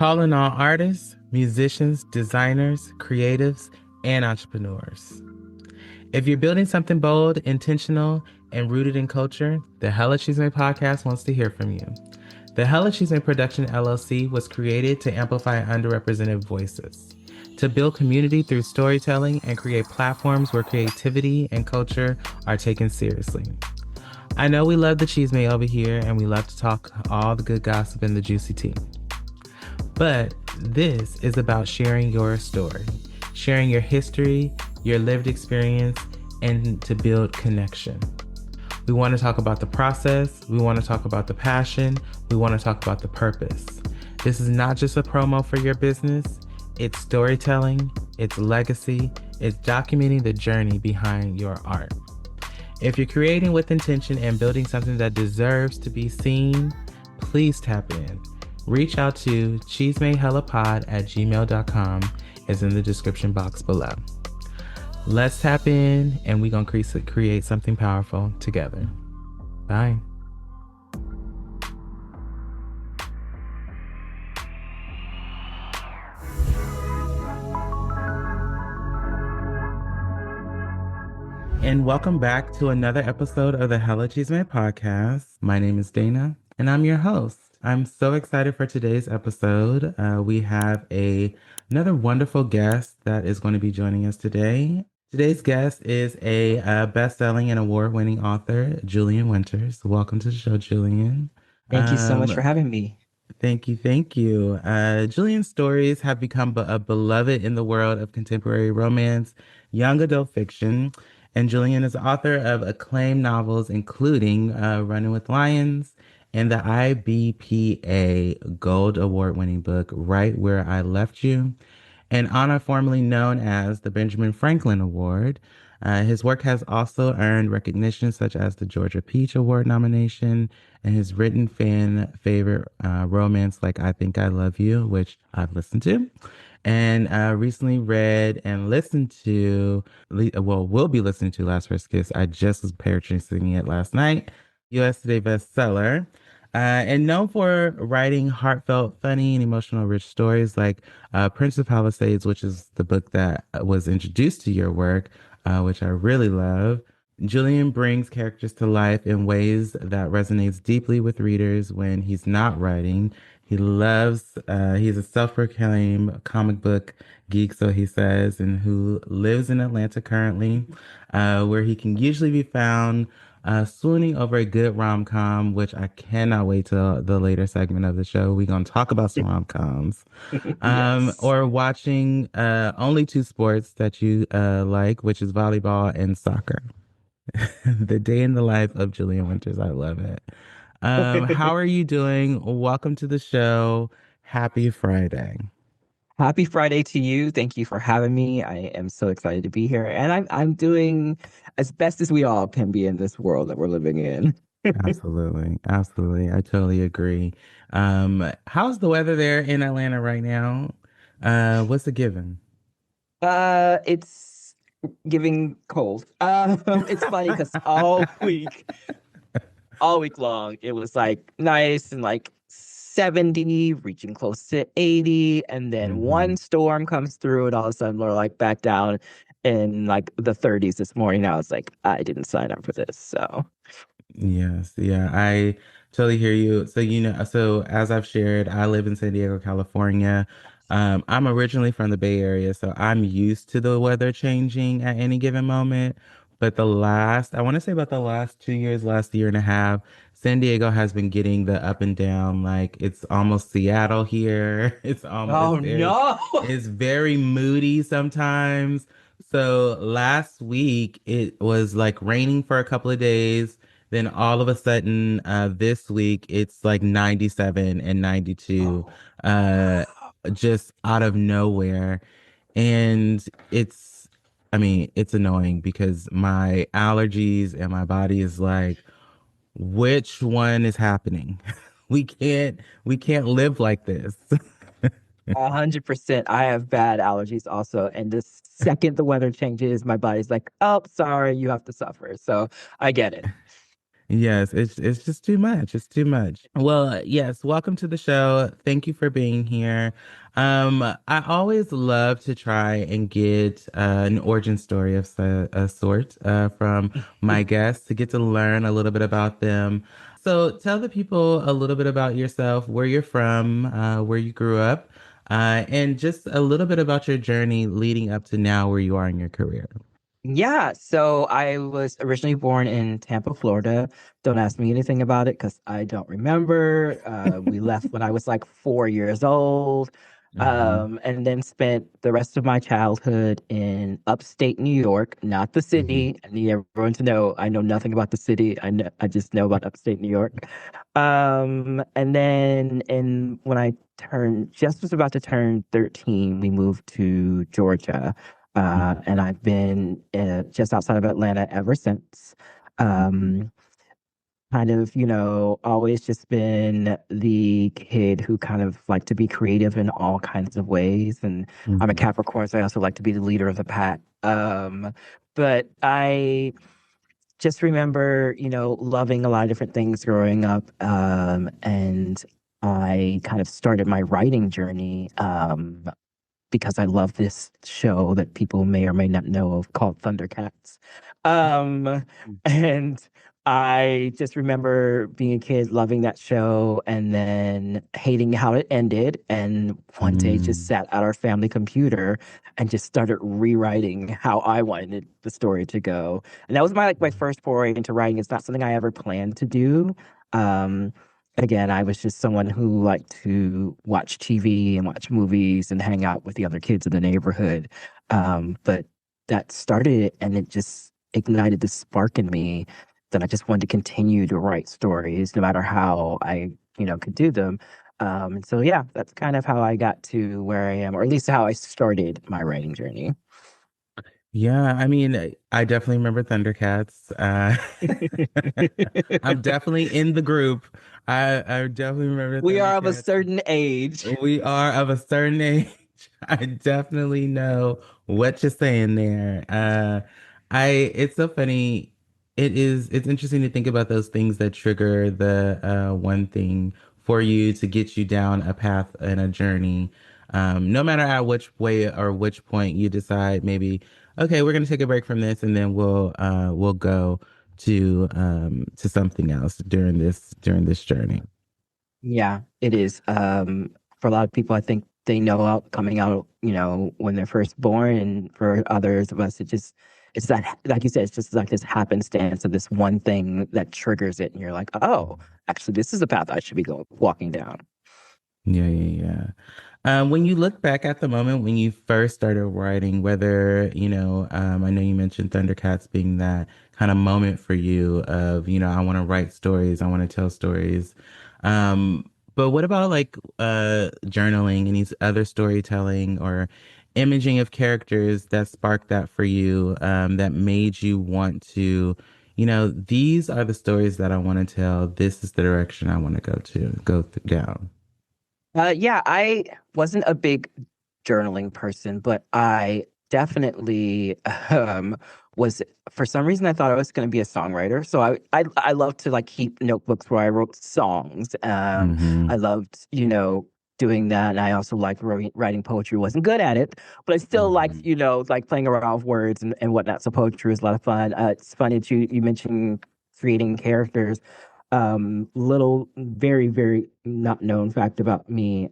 calling all artists, musicians, designers, creatives, and entrepreneurs. If you're building something bold, intentional, and rooted in culture, the Hella Chisme Podcast wants to hear from you. The Hella Chisme Production LLC was created to amplify underrepresented voices, to build community through storytelling and create platforms where creativity and culture are taken seriously. I know we love the chisme over here and we love to talk all the good gossip and the juicy tea. But this is about sharing your story, sharing your history, your lived experience, and to build connection. We want to talk about the process. We want to talk about the passion. We want to talk about the purpose. This is not just a promo for your business. It's storytelling, it's legacy, it's documenting the journey behind your art. If you're creating with intention and building something that deserves to be seen, please tap in. Reach out to chismehellapod@gmail.com. It's in the description box below. Let's tap in and we're going to create something powerful together. Bye. And welcome back to another episode of the Hella Chisme Podcast. My name is Dana and I'm your host. I'm so excited for today's episode. We have another wonderful guest that is going to be joining us today. Today's guest is a best-selling and award-winning author, Julian Winters. Welcome to the show, Julian. Thank you so much for having me. Thank you. Thank you. Julian's stories have become a beloved in the world of contemporary romance, young adult fiction, and Julian is author of acclaimed novels, including Running with Lions and the IBPA Gold Award-winning book, Right Where I Left You, an honor formerly known as the Benjamin Franklin Award. His work has also earned recognition such as the Georgia Peach Award nomination and his written fan favorite romance like I Think I Love You, which I've listened to, and recently read and listened to, will be listening to Last First Kiss. I just was purchasing it last night. US Today bestseller. And known for writing heartfelt, funny, and emotional rich stories like Prince of Palisades, which is the book that was introduced to your work, which I really love. Julian brings characters to life in ways that resonates deeply with readers when he's not writing. He's a self-proclaimed comic book geek, so he says, and who lives in Atlanta currently, where he can usually be found swooning over a good rom-com, which I cannot wait till the later segment of the show. We're going to talk about some rom-coms. Yes. Or watching only two sports that you like, which is volleyball and soccer. The day in the life of Julian Winters. I love it. How are you doing? Welcome to the show. Happy Friday. Happy Friday to you. Thank you for having me. I am so excited to be here. And I'm doing as best as we all can be in this world that we're living in. Absolutely. Absolutely. I totally agree. How's the weather there in Atlanta right now? What's the given? It's giving cold. It's funny because all week long, it was like nice and like 70, reaching close to 80. And then one storm comes through and all of a sudden we're like back down in like the 30s this morning. I was like, I didn't sign up for this. So Yes, yeah, I totally hear you. So as I've shared, I live in San Diego, California. I'm originally from the Bay Area, so I'm used to the weather changing at any given moment. But I want to say about the last 2 years, last year and a half, San Diego has been getting the up and down. Like it's almost Seattle here. oh no. It's very moody sometimes. So last week it was like raining for a couple of days. Then all of a sudden, this week it's like 97 and 92, uh, just out of nowhere. And it's annoying because my allergies and my body is like, which one is happening? We can't live like this. 100%. I have bad allergies also. And the second the weather changes, my body's like, oh, sorry, you have to suffer. So I get it. Yes, it's just too much. It's too much. Well, yes, welcome to the show. Thank you for being here. I always love to try and get an origin story of a sort from my guests to get to learn a little bit about them. So tell the people a little bit about yourself, where you're from, where you grew up, and just a little bit about your journey leading up to now where you are in your career. Yeah, so I was originally born in Tampa, Florida. Don't ask me anything about it because I don't remember. We left when I was like 4 years old, Hmm. and then spent the rest of my childhood in upstate New York, not the Hmm. city. I need everyone to know I know nothing about the city. I just know about upstate New York. And then when I just was about to turn 13, we moved to Georgia. And I've been just outside of Atlanta ever since. Um, Kind of, always just been the kid who kind of liked to be creative in all kinds of ways. And I'm a Hmm. Capricorn, so I also like to be the leader of the pack. But I just remember, loving a lot of different things growing up. And I kind of started my writing journey because I love this show that people may or may not know of called Thundercats. Um, and I just remember being a kid, loving that show, and then hating how it ended. And one day just Mm. sat at our family computer and just started rewriting how I wanted the story to go. And that was my first foray into writing. It's not something I ever planned to do. Um, Again, I was just someone who liked to watch TV and watch movies and hang out with the other kids in the neighborhood. But that started it, and it just ignited the spark in me that I just wanted to continue to write stories no matter how I, could do them. And so, yeah, that's kind of how I got to where I am, or at least how I started my writing journey. Yeah, I mean, I definitely remember Thundercats. I'm definitely in the group. I definitely remember We are of a Thundercats. certain age. We are of a certain age. I definitely know what you're saying there. It's so funny. It's interesting to think about those things that trigger the one thing for you to get you down a path and a journey. No matter at which way or which point you decide maybe, okay, we're gonna take a break from this and then we'll go to something else during this journey. Yeah, it is. For a lot of people, I think they know out coming out, when they're first born, and for others of us, it's that, like you said, it's just like this happenstance of this one thing that triggers it, and you're like, oh, actually, this is the path I should be going walking down. Yeah, yeah, yeah. When you look back at the moment when you first started writing, whether, I know you mentioned Thundercats being that kind of moment for you of, I want to write stories, I want to tell stories. But what about like journaling, any other storytelling or imaging of characters that sparked that for you, that made you want to, these are the stories that I want to tell. This is the direction I want to down. Yeah, I wasn't a big journaling person, but I definitely was. For some reason, I thought I was going to be a songwriter. So I love to like keep notebooks where I wrote songs. I Hmm. loved, doing that, and I also liked writing poetry. wasn't good at it, but I still liked, Hmm. like playing around with words and whatnot. So poetry was a lot of fun. It's funny that you mentioned creating characters. Little, very, very not known fact about me.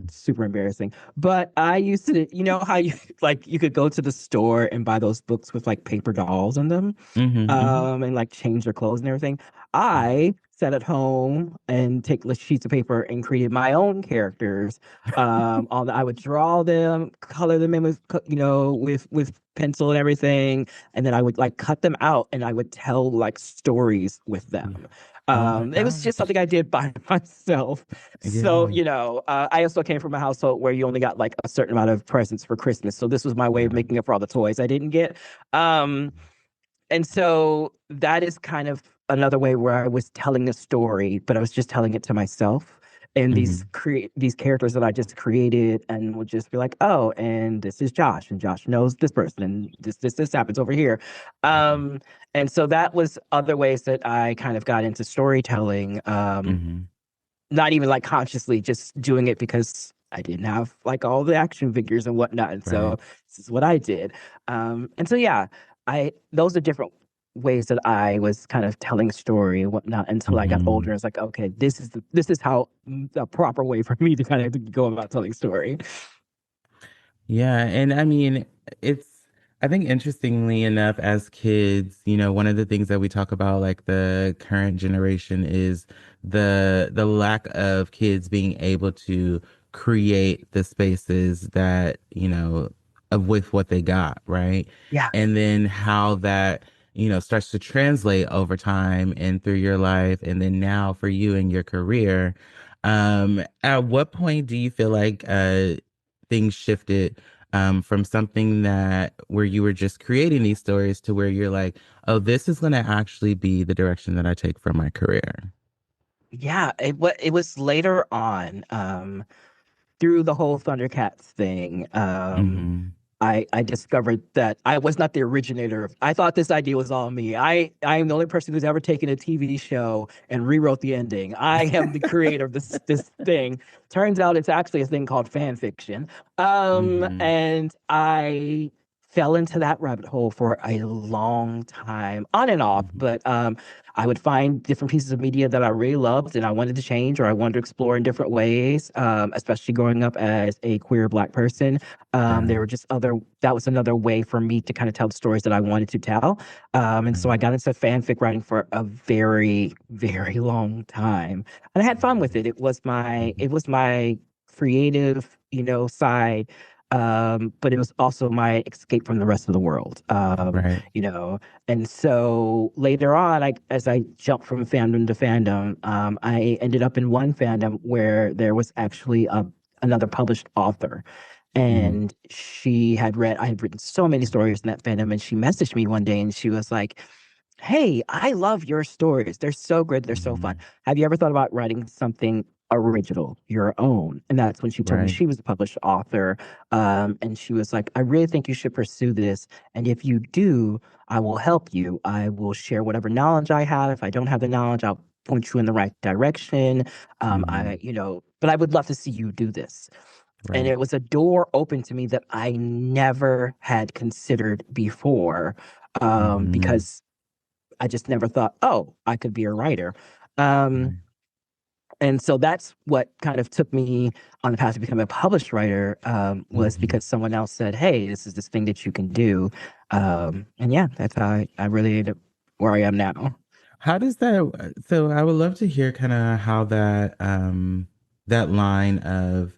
Super embarrassing. But I used to, how you like you could go to the store and buy those books with like paper dolls in them, Hmm. Hmm. and like change their clothes and everything. I sat at home and take sheets of paper and created my own characters. I would draw them, color them in with, with pencil and everything, and then I would like cut them out and I would tell like stories with Yeah. them. Oh my It was just gosh. something I did by myself. So, Yeah. I also came from a household where you only got like a certain amount of presents for Christmas. So this was my way of Yeah. making up for all the toys I didn't get. Um, and so that is kind of another way where I was telling a story, but I was just telling it to myself. and Mm-hmm. these characters that I just created, and would just be like, oh, and this is Josh, and Josh knows this person, and this happens over here. Um, and so that was other ways that I kind of got into storytelling. Mm-hmm. Not even like consciously, just doing it because I didn't have like all the action figures and whatnot. And so Right. this is what I did. And so yeah, I those are different ways that I was kind of telling a story and whatnot until I got older. Mm-hmm. It's like, okay, this is how the proper way for me to kind of go about telling story. Yeah, and I mean, it's I think interestingly enough, as kids, one of the things that we talk about, like the current generation, is the lack of kids being able to create the spaces that, of with what they got, right? Yeah. And then how that, starts to translate over time and through your life, and then now for you and your career. At what point do you feel like things shifted from something that where you were just creating these stories to where you're like, oh, this is going to actually be the direction that I take for my career? Yeah, it was later on. Through the whole Thundercats thing, Mm-hmm. I discovered that I was not the originator of. I thought this idea was all me. I am the only person who's ever taken a TV show and rewrote the ending. I am the creator of this thing. Turns out it's actually a thing called fan fiction. Mm-hmm. And I fell into that rabbit hole for a long time, on and off. Mm-hmm. But I would find different pieces of media that I really loved and I wanted to change or I wanted to explore in different ways. Especially growing up as a queer Black person, Yeah. there were just other, that was another way for me to kind of tell the stories that I wanted to tell. And so I Right. got into fanfic writing for a very, very long time. And I had fun with it. Mm-hmm. It was my creative, side. But it was also my escape from the rest of the world. Right. You know, and so later on, as I jumped from fandom to fandom, I ended up in one fandom where there was actually another published author, Mm-hmm. and I had written so many stories in that fandom, and she messaged me one day and she was like, hey, I love your stories. They're so good. They're so fun. Mm-hmm. Have you ever thought about writing something original, your own? And that's when she told me Right. she was a published author. And she was like, I really think you should pursue this. And if you do, I will help you. I will share whatever knowledge I have. If I don't have the knowledge, I'll point you in the right direction. Mm-hmm. But I would love to see you do this. And Right. it was a door open to me that I never had considered before, Mm-hmm. because I just never thought, oh, I could be a writer. Um, Right. and so that's what kind of took me on the path to becoming a published writer, was Mm-hmm. because someone else said, hey, this is this thing that you can do. And yeah, that's how I really ended up where I am now. How does that, so I would love to hear kind of how that line of,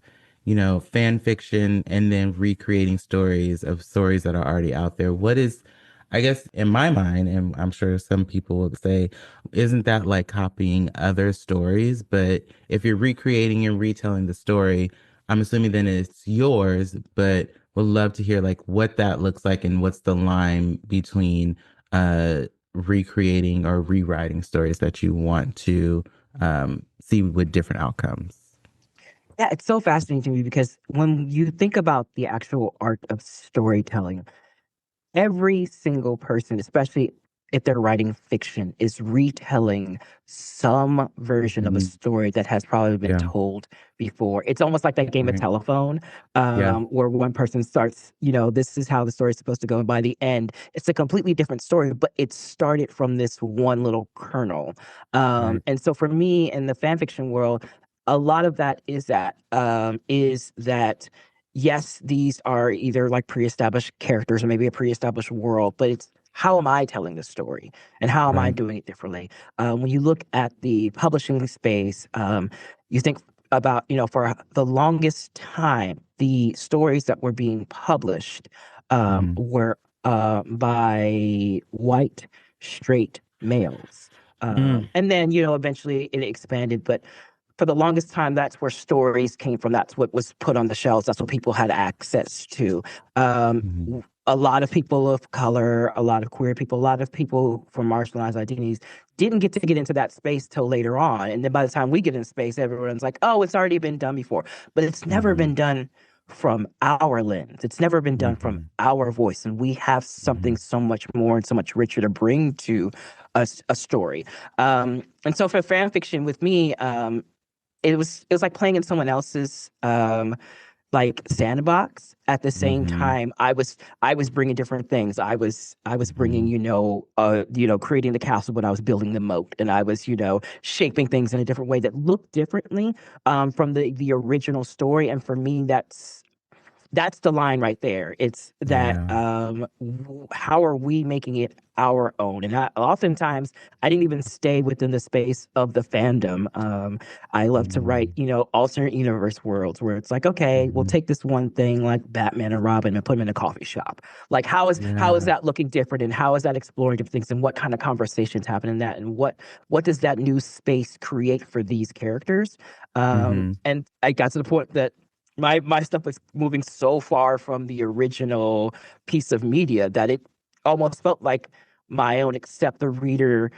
fan fiction and then recreating stories that are already out there. What is, I guess in my mind, and I'm sure some people would say, isn't that like copying other stories? But if you're recreating and retelling the story, I'm assuming then it's yours, but would love to hear like what that looks like and what's the line between recreating or rewriting stories that you want to see with different outcomes. Yeah, it's so fascinating to me because when you think about the actual art of storytelling, every single person, especially if they're writing fiction, is retelling some version of a Mhm. story that has probably been Yeah. told before. It's almost like that game of Right. telephone, Yeah. where one person starts, this is how the story is supposed to go. And by the end, it's a completely different story, but it started from this one little kernel. Right. And so for me in the fan fiction world, a lot of that is that yes, these are either like pre-established characters or maybe a pre-established world, but it's how am I telling the story and how am I Right. doing it differently? When you look at the publishing space, you think about, for the longest time, the stories that were being published Hmm. were by white, straight males. Mm. And then, eventually it expanded, but for the longest time, that's where stories came from. That's what was put on the shelves. That's what people had access to. Mhm. A lot of people of color, a lot of queer people, a lot of people from marginalized identities didn't get into that space till later on. And then by the time we get in space, everyone's like, oh, it's already been done before. But it's never Mhm. been done from our lens. It's never been done from Mhm. our voice. And we have something Mhm. so much more and so much richer to bring to a story. And so for fan fiction with me, it was like playing in someone else's like sandbox. At the same Mhm. time, I was bringing different things. I was bringing, Mhm. creating the castle, but I was building the moat, and I was, shaping things in a different way that looked differently from the original story. And for me, that's the line right there. It's that Yeah. how are we making it our own? And oftentimes I didn't even stay within the space of the fandom. I love to write, Mhm. alternate universe worlds where it's like, okay, we'll Mhm. take this one thing like Batman and Robin and put them in a coffee shop. Like how is Yeah. that looking different, and how is that exploring different things, and what kind of conversations happen in that, and what does that new space create for these characters? Mhm. And I got to the point that my stuff was moving so far from the original piece of media that it almost felt like my own, except the reader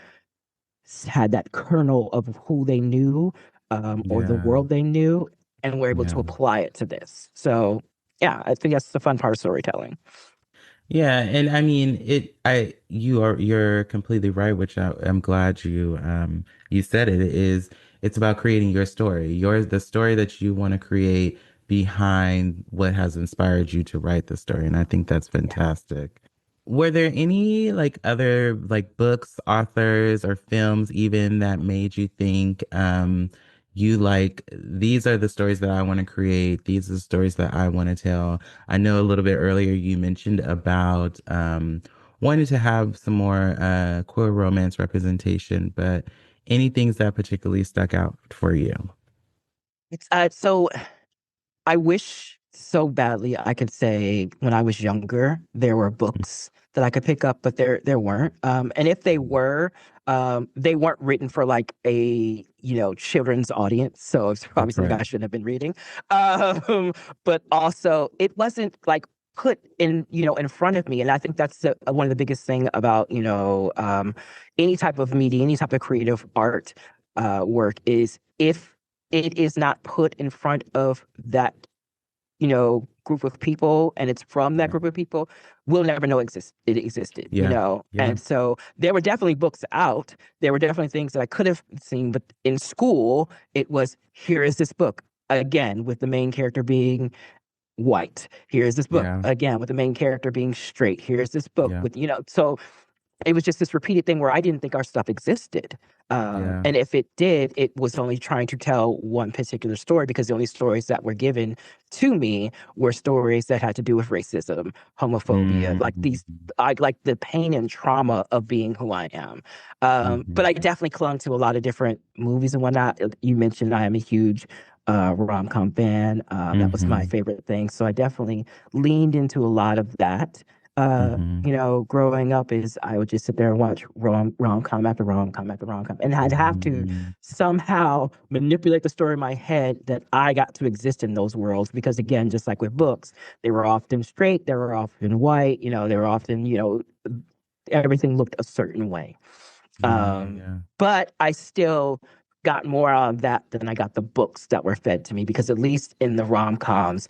had that kernel of who they knew, or the Yeah. world they knew, and were able Yeah. to apply it to this. So yeah, I think that's the fun part of storytelling. Yeah, and I mean you're completely right, which I'm glad you said it is it's about creating your story. The story that you want to create behind what has inspired you to write the story. And I think that's Yeah. fantastic. Were there any like other like books, authors, or films even that made you think you like these are the stories that I want to create, these are the stories that I want to tell? I know a little bit earlier you mentioned about wanting to have some more queer romance representation, but any things that particularly stuck out for you? So I wish so badly I could say when I was younger there were books that I could pick up, but there weren't. And if they weren't written for like a children's audience, so it's probably That's something right. I shouldn't have been reading. Um, but also it wasn't like put in front of me, and I think that's one of the biggest thing about any type of media, any type of creative art work is if it is not put in front of that group of people, and it's from that Yeah. group of people, we'll never know it existed, Yeah. Yeah. and so there were definitely books out, there were definitely things that I could have seen, but in school it was, here is this book again with the main character being white, here's this book Yeah. again with the main character being straight, here's this book Yeah. with so it was just this repeated thing where I didn't think our stuff existed. Yeah. And if it did, it was only trying to tell one particular story, because the only stories that were given to me were stories that had to do with racism, homophobia, like Mm-hmm. I like the pain and trauma of being who I am. But Hmm. I definitely clung to a lot of different movies and whatnot. You mentioned I am a huge rom-com fan. That was my Hmm. favorite thing. So I definitely leaned into a lot of that. Hmm. Growing up is I would just sit there and watch rom com after rom com after rom com, and I'd have to Hmm. somehow manipulate the story in my head that I got to exist in those worlds. Because again, just like with books, they were often straight, they were often white, they were often, everything looked a certain way. Yeah. Yeah. But I still got more out of that than I got the books that were fed to me, because at least in the rom-coms,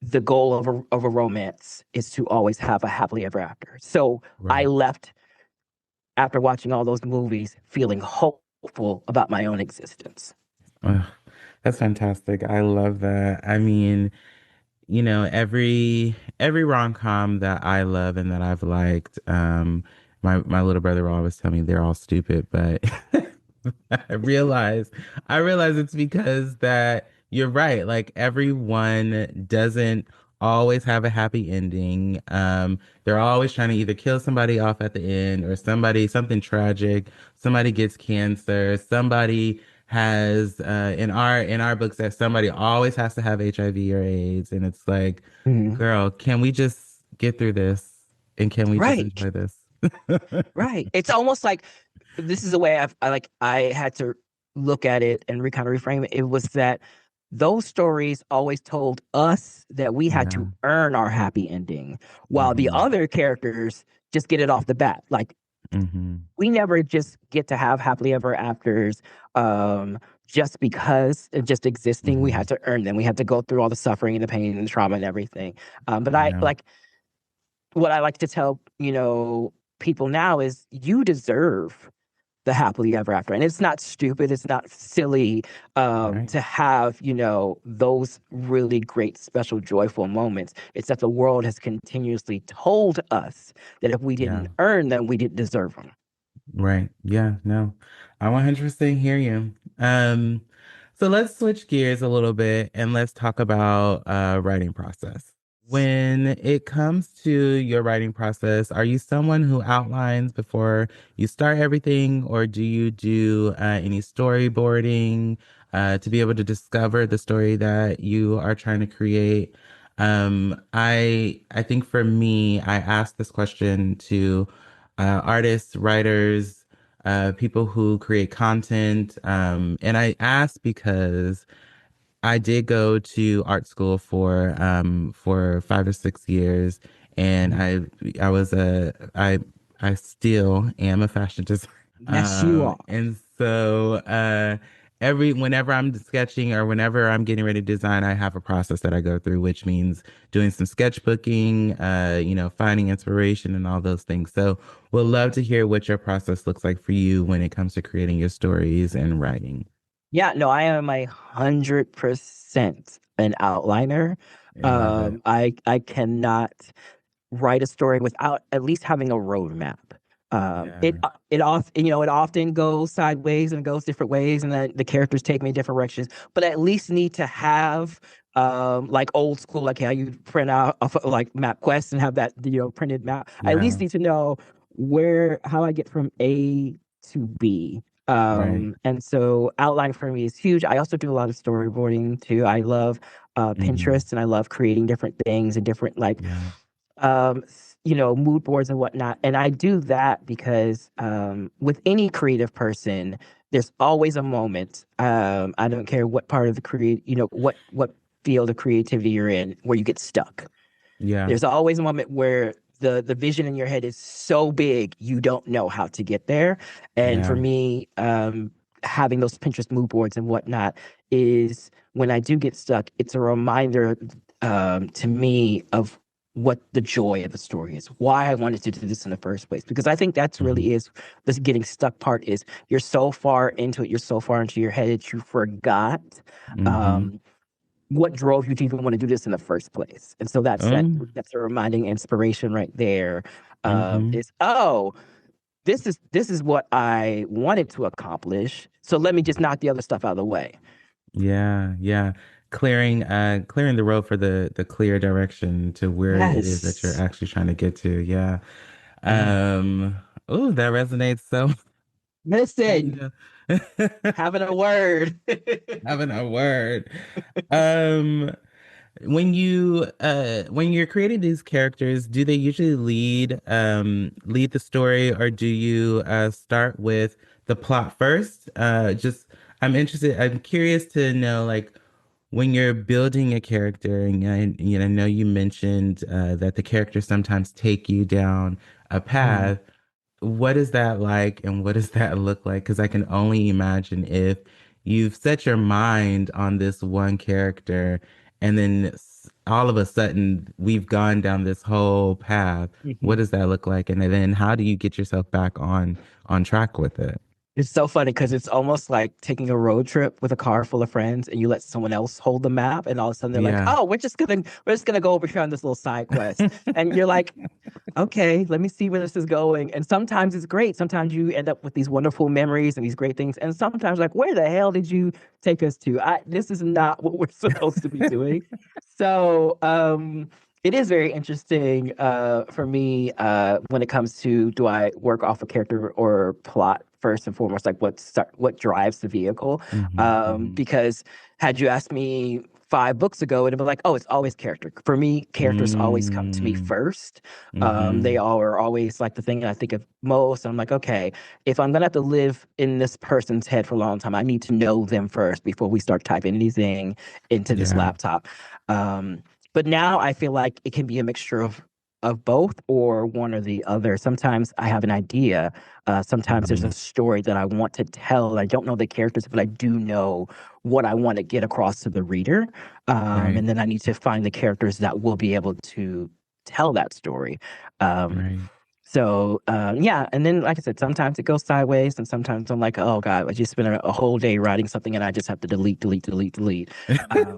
the goal of a romance is to always have a happily ever after. So I Right. left after watching all those movies feeling hopeful about my own existence. Ugh, that's fantastic. I love that. I mean, every rom-com that I love and that I've liked, my little brother will always tell me they're all stupid, but I realize I realize it's because that you're right. Like everyone doesn't always have a happy ending. They're always trying to either kill somebody off at the end or something tragic, somebody gets cancer, somebody has in our books that somebody always has to have HIV or AIDS, and it's like, Mhm. girl, can we just get through this and can we just Right, enjoy this? right. It's almost like this is the way I had to look at it and kind of reframe it, it was that those stories always told us that we had Yeah. to earn our happy ending, while the Mm-hmm. other characters just get it off the bat. Like, Mm-hmm. we never just get to have happily ever afters just because just existing. We Mm-hmm. had to earn them. We had to go through all the suffering and the pain and the trauma and everything. But I Yeah. like what I like to tell, people now is you deserve the happily ever after. And it's not stupid, it's not silly Right. to have, those really great, special, joyful moments. It's that the world has continuously told us that if we Yeah. didn't earn them, we didn't deserve them. Right. Yeah. No, I 100% hear you. So let's switch gears a little bit and let's talk about writing process. When it comes to your writing process, are you someone who outlines before you start everything, or do you do any storyboarding to be able to discover the story that you are trying to create? I think for me, I ask this question to artists, writers, people who create content. And I ask because I did go to art school for 5 or 6 years, and Mhm. I was I still am a fashion designer. Yes, you are. And so whenever I'm sketching or whenever I'm getting ready to design, I have a process that I go through, which means doing some sketchbooking, finding inspiration and all those things. So we'll love to hear what your process looks like for you when it comes to creating your stories and writing. Yeah, no, I am 100% an outliner. I love it. I cannot write a story without at least having a roadmap. Yeah. It often goes sideways and goes different ways, and then the characters take me in different directions. But I at least need to have like old school, like how you print out like MapQuest and have that printed map. I at least Yeah. need to know how I get from A to B. Right. And so outline for me is huge. I also do a lot of storyboarding too. I love Hmm. Pinterest, and I love creating different things and different like Yeah. mood boards and whatnot. And I do that because with any creative person, there's always a moment. I don't care what part of the what field of creativity you're in, where you get stuck. Yeah. There's always a moment where the vision in your head is so big you don't know how to get there. And for Yeah. me, having those Pinterest mood boards and whatnot is when I do get stuck, it's a reminder to me of what the joy of the story is, why I wanted to do this in the first place. Because I think that's Hmm. really is this getting stuck part is you're so far into it, you're so far into your head that you forgot Hmm. um, what drove you to even want to do this in the first place. And so Um, that's a reminding inspiration right there. hmm. Is oh, this is what I wanted to accomplish. So let me just knock the other stuff out of the way. Yeah. Yeah. Clearing the road for the clear direction to where it is that you're Yes. actually trying to get to. Yeah. Yeah. Um, oh, that resonates so Listen, much. having a word. Having a word. Um, when you're creating these characters, do they usually lead the story, or do you start with the plot first? Just I'm curious to know, like, when you're building a character, and I know you mentioned that the characters sometimes take you down a Mhm. path. What is that like, and what does that look like? Because I can only imagine if you've set your mind on this one character, and then all of a sudden we've gone down this whole path. What Mhm. does that look like? And then how do you get yourself back on track with it? It's so funny because it's almost like taking a road trip with a car full of friends, and you let someone else hold the map, and all of a sudden they're like, Yeah. "Oh, we're just gonna go over here on this little side quest," and you're like, "Okay, let me see where this is going." And sometimes it's great. Sometimes you end up with these wonderful memories and these great things, and sometimes like, "Where the hell did you take us to? This is not what we're supposed to be doing." So, it is very interesting for me when it comes to do I work off a character or plot first and foremost, like what drives the vehicle. Hmm. Hmm. Because had you asked me 5 books ago, it'd be like, oh, it's always character. For me, characters always come to me Mm, first. They mm-hmm. all are always like the thing I think of most. I'm like, okay, if I'm gonna have to live in this person's head for a long time, I need to know them first before we start typing anything into this Yeah, laptop. But now I feel like it can be a mixture of both or one or the other. Sometimes I have an idea. Sometimes there's mm-hmm. a story that I want to tell. I don't know the characters, but I do know what I want to get across to the reader. Right, And then I need to find the characters that will be able to tell that story. Um, right. yeah, and then like I said, sometimes it goes sideways, and sometimes I'm like, oh God, I just spent a whole day writing something, and I just have to delete, delete, delete, delete. Um,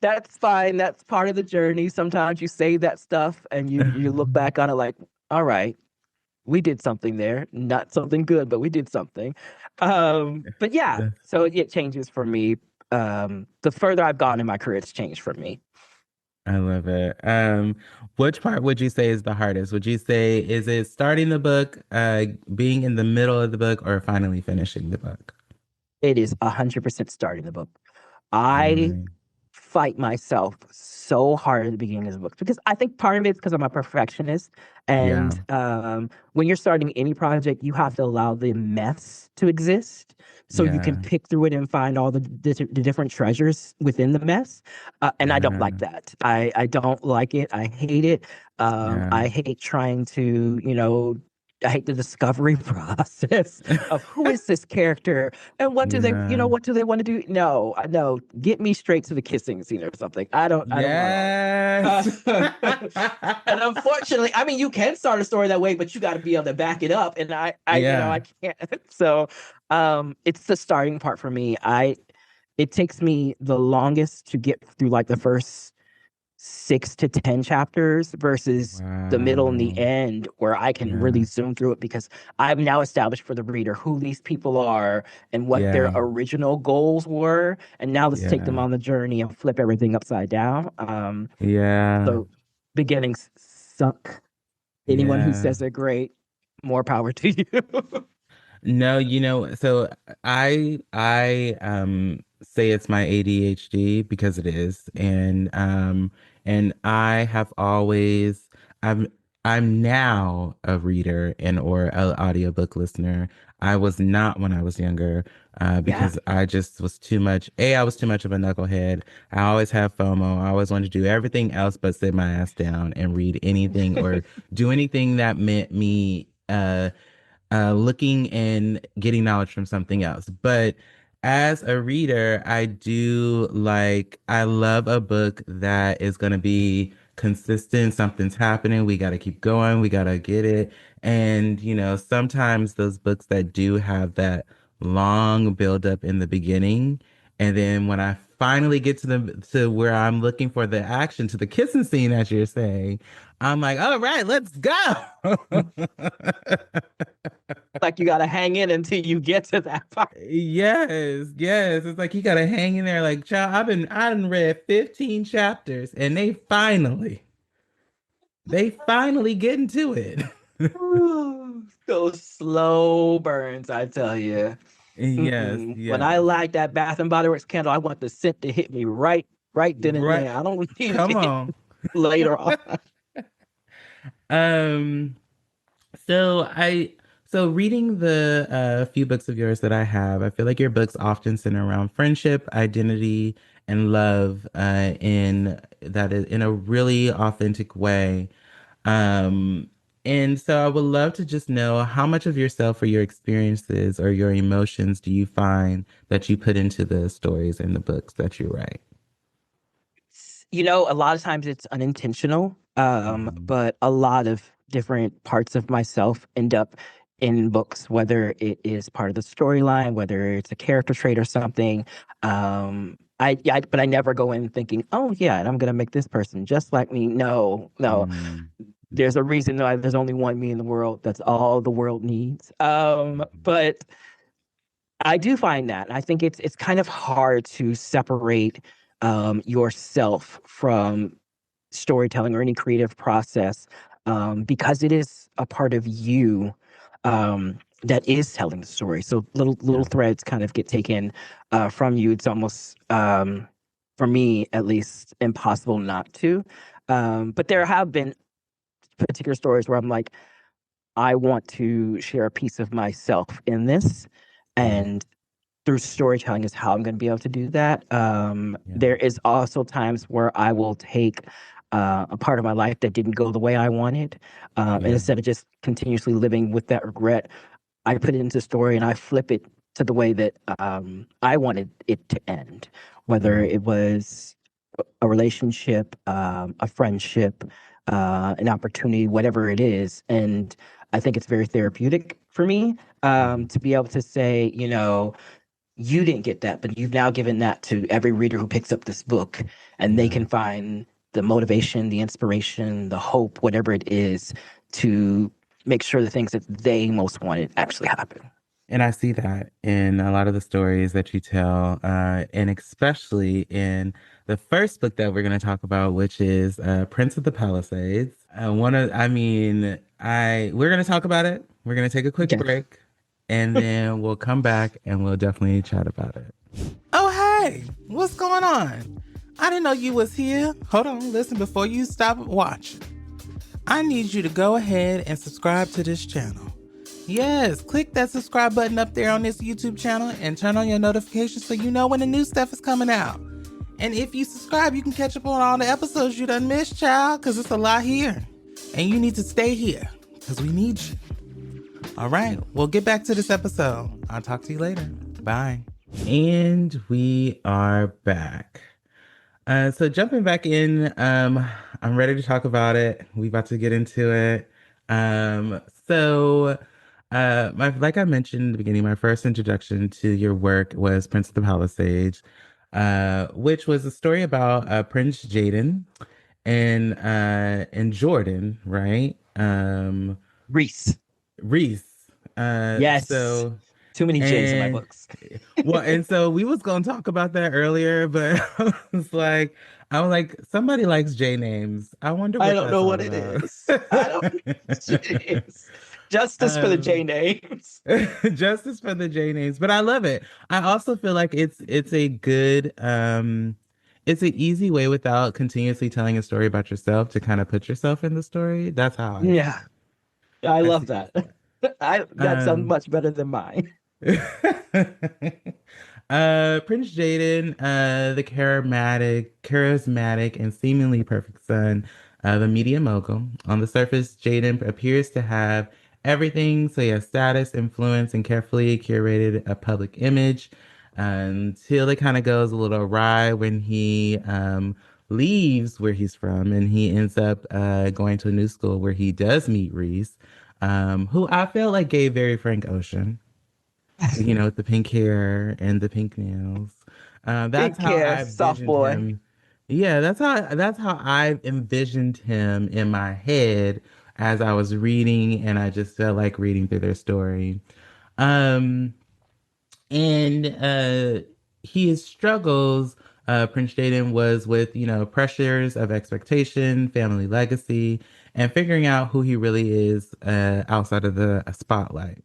that's fine. That's part of the journey. Sometimes you say that stuff, and you look back on it like, all right, we did something there. Not something good, but we did something. But yeah, That's so it changes for me. The further I've gone in my career, it's changed for me. I love it. Which part would you say is the hardest? Would you say is it starting the book, being in the middle of the book, or finally finishing the book? It is 100% starting the book. I Really? fight myself so hard at the beginning of the book because I think part of it is because I'm a perfectionist. Yeah, And when you're starting any project, you have to allow the mess to exist so you can yeah, pick through it and find all the different treasures within the mess. And I don't like yeah, that. I don't like it. I hate it. yeah, I hate trying to, I hate the discovery process of who is this character and yeah. what do they want to do? No, I know. Get me straight to the kissing scene or something. I don't want all Yes. that. And unfortunately, I mean, you can start a story that way, but you got to be able to back it up. And I Yeah. can't. So, it's the starting part for me. It takes me the longest to get through like the first 6 to 10 chapters versus the middle and the Wow. end where I can really Yeah. zoom through it because I've now established for the reader who these people are and what their Yeah. original goals were. And now let's take them Yeah. on the journey and flip everything upside down. Yeah. So beginnings suck. Anyone who Yeah. says they're great, more power to you. No, so I say it's my ADHD because it is. And I have always I'm I'm now a reader and or an audiobook listener. I was not when I was younger, Yeah. because I just was too much. I was too much of a knucklehead. I always have FOMO. I always wanted to do everything else but sit my ass down and read anything or do anything that meant me looking and getting knowledge from something else. But as a reader, I love a book that is going to be consistent. Something's happening. We got to keep going. We got to get it. And, sometimes those books that do have that long buildup in the beginning. And then when I finally get to where I'm looking for the action, to the kissing scene, as you're saying, I'm like, all right, let's go. Like you got to hang in until you get to that part. Yes, yes. It's like you gotta hang in there. Like, child, I done read 15 chapters, and they finally get into it. Those slow burns, I tell you. Yes, When I yes. light that Bath and Body Works candle, I want the scent to hit me right then and Right. there. I don't need it to Come hit on. later on. Um, so I so reading the few books of yours that I have, I feel like your books often center around friendship, identity, and love, in that is in a really authentic way. Um, and so I would love to just know how much of yourself or your experiences or your emotions do you find that you put into the stories and the books that you write? A lot of times it's unintentional, Mhm. but a lot of different parts of myself end up in books, whether it is part of the storyline, whether it's a character trait or something. But I never go in thinking, oh yeah, and I'm gonna make this person just like me. No, no. Mm. There's a reason why there's only one me in the world. That's all the world needs. But I do find that. I think it's kind of hard to separate yourself from storytelling or any creative process because it is a part of you. that is telling the story. So little Yeah. threads kind of get taken from you. It's almost for me at least impossible not to. But there have been particular stories where I'm like, I want to share a piece of myself in this, Right. and through storytelling is how I'm going to be able to do that. Yeah. There is also times where I will take a part of my life that didn't go the way I wanted, and Yeah. instead of just continuously living with that regret, I put it into story and I flip it to the way that I wanted it to end, whether Right. it was a relationship, a friendship, an opportunity, whatever it is. And I think it's very therapeutic for me Hmm. to be able to say, you know, you didn't get that, but you've now given that to every reader who picks up this book, and they Yeah. can find the motivation, the inspiration, the hope, whatever it is, to make sure the things that they most wanted actually happen. And I see that in a lot of the stories that you tell, and especially in the first book that we're going to talk about, which is Prince of the Palisades. We're going to talk about it. We're going to take a quick Okay. break, and then we'll come back and we'll definitely chat about it. Oh, hey, what's going on? I didn't know you was here. Hold on, listen before you stop watching. I need you to go ahead and subscribe to this channel. Yes, click that subscribe button up there on this YouTube channel and turn on your notifications so you know when the new stuff is coming out. And if you subscribe, you can catch up on all the episodes you done missed, child, because it's a lot here. And you need to stay here, because we need you. All right, we'll get back to this episode. I'll talk to you later. Bye. And we are back. So jumping back in, I'm ready to talk about it. We about to get into it. So like I mentioned in the beginning, my first introduction to your work was Prince of the Palisades, which was a story about Prince Jaden and Jordan, right? Reese. Reese. Yes. So Too many J's in my and books. well, and so we was gonna talk about that earlier, but I was like, somebody likes J names. I wonder I what don't that's know all what it about. is. I don't know what it is. Justice for the J um, names. Justice for the J names, but I love it. I also feel like it's a good it's an easy way without continuously telling a story about yourself to kind of put yourself in the story. That's how I see Yeah, I I love see it as that. that. That sounds much better than mine. Prince Jaden, the charismatic, and seemingly perfect son of a media mogul. On the surface, Jaden appears to have everything. So he has status, influence, and carefully curated a public image until it kind of goes a little awry when he leaves where he's from and he ends up going to a new school where he does meet Reese, who I felt like gave very Frank Ocean, with the pink hair and the pink nails. That's Big how care, I soft envisioned boy. him. Yeah, that's how I envisioned him in my head as I was reading, and I just felt like reading through their story. Um, and his struggles, Prince Jaden was with, pressures of expectation, family legacy, and figuring out who he really is outside of the spotlight.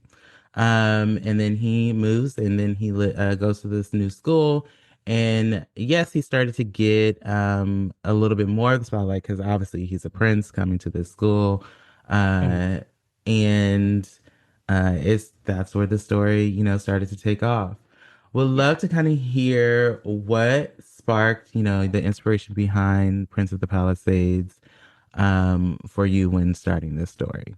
And then he moves, and then he goes to this new school. And yes, he started to get a little bit more of the spotlight because obviously he's a prince coming to this school. Mhm. Uh, and it's that's where the story, started to take off. Would love Yeah. to kind of hear what sparked, the inspiration behind Prince of the Palisades, for you when starting this story.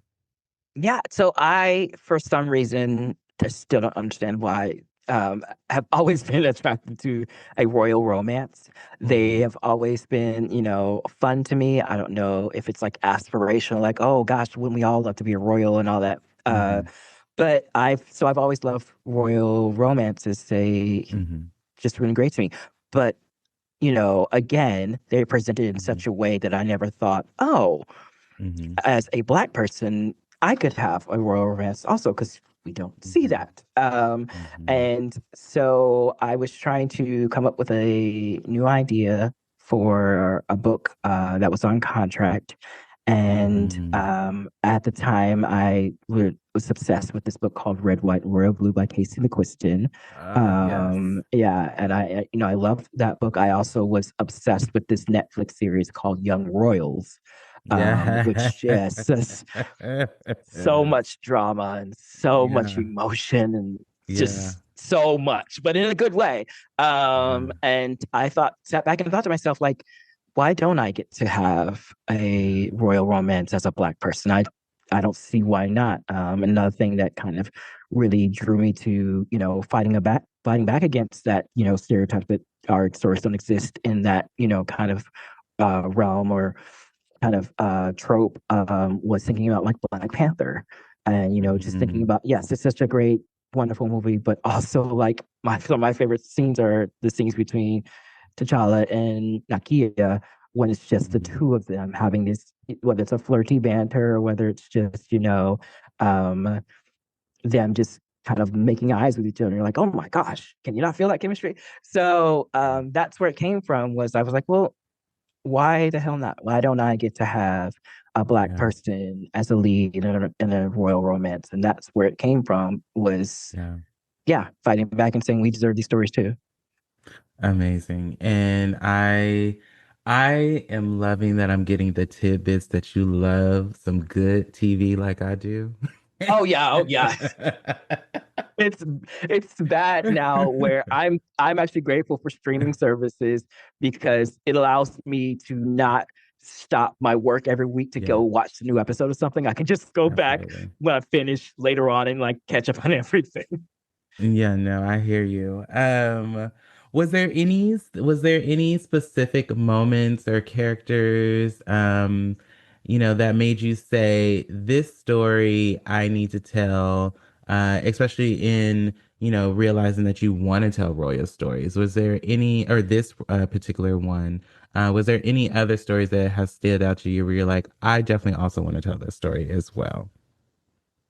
Yeah. So I, for some reason, I still don't understand why, have always been attracted to a royal romance. They Mm-hmm. have always been, fun to me. I don't know if it's like aspirational, like, oh gosh, wouldn't we all love to be a royal and all that? Mm-hmm. But I've always loved royal romances. They Mm-hmm. just really great to me. But, again, they're presented in Mm-hmm. such a way that I never thought, oh, Mm-hmm. as a Black person, I could have a royal romance also because we don't see Mm-hmm. that. Mm-hmm. And so I was trying to come up with a new idea for a book that was on contract. And Mm-hmm. at the time, I would was obsessed with this book called Red, White, and Royal Blue by Casey McQuiston. Yes. Yeah, and I loved that book. I also was obsessed with this Netflix series called Young Royals, Yeah. which just so much drama and so much Yeah. emotion and Yeah. just so much, but in a good way. Yeah. And I sat back and thought to myself, like, why don't I get to have Yeah. a royal romance as a Black person? I don't see why not. Another thing that kind of really drew me to, fighting back against that, stereotype that our stories don't exist in that, kind of realm or kind of trope, was thinking about like Black Panther, and just thinking Mhm. about, yes, it's such a great, wonderful movie, but also like some of my favorite scenes are the scenes between T'Challa and Nakia, when it's just the Mhm. two of them having this, whether it's a flirty banter or whether it's just, um, them just kind of making eyes with each other. You're like, oh my gosh, can you not feel that chemistry? So that's where it came from. Was I was like, well, why the hell not? Why don't I get to have a Black Yeah. person as a lead in a royal romance? And that's where it came from. Was, Yeah. yeah, fighting back and saying we deserve these stories too. Amazing. And I am loving that I'm getting the tidbits that you love some good TV like I do. Oh yeah. It's it's that now where I'm actually grateful for streaming services because it allows me to not stop my work every week to Yeah, go watch the new episode of something. I can just go back absolutely. when I finish later on and like catch up on everything. Yeah, no, I hear you. Was there any specific moments or characters, that made you say, this story I need to tell, especially in, realizing that you want to tell royal stories? Was there any, or this particular one, was there any other stories that have stood out to you where you're like, I definitely also want to tell this story as well?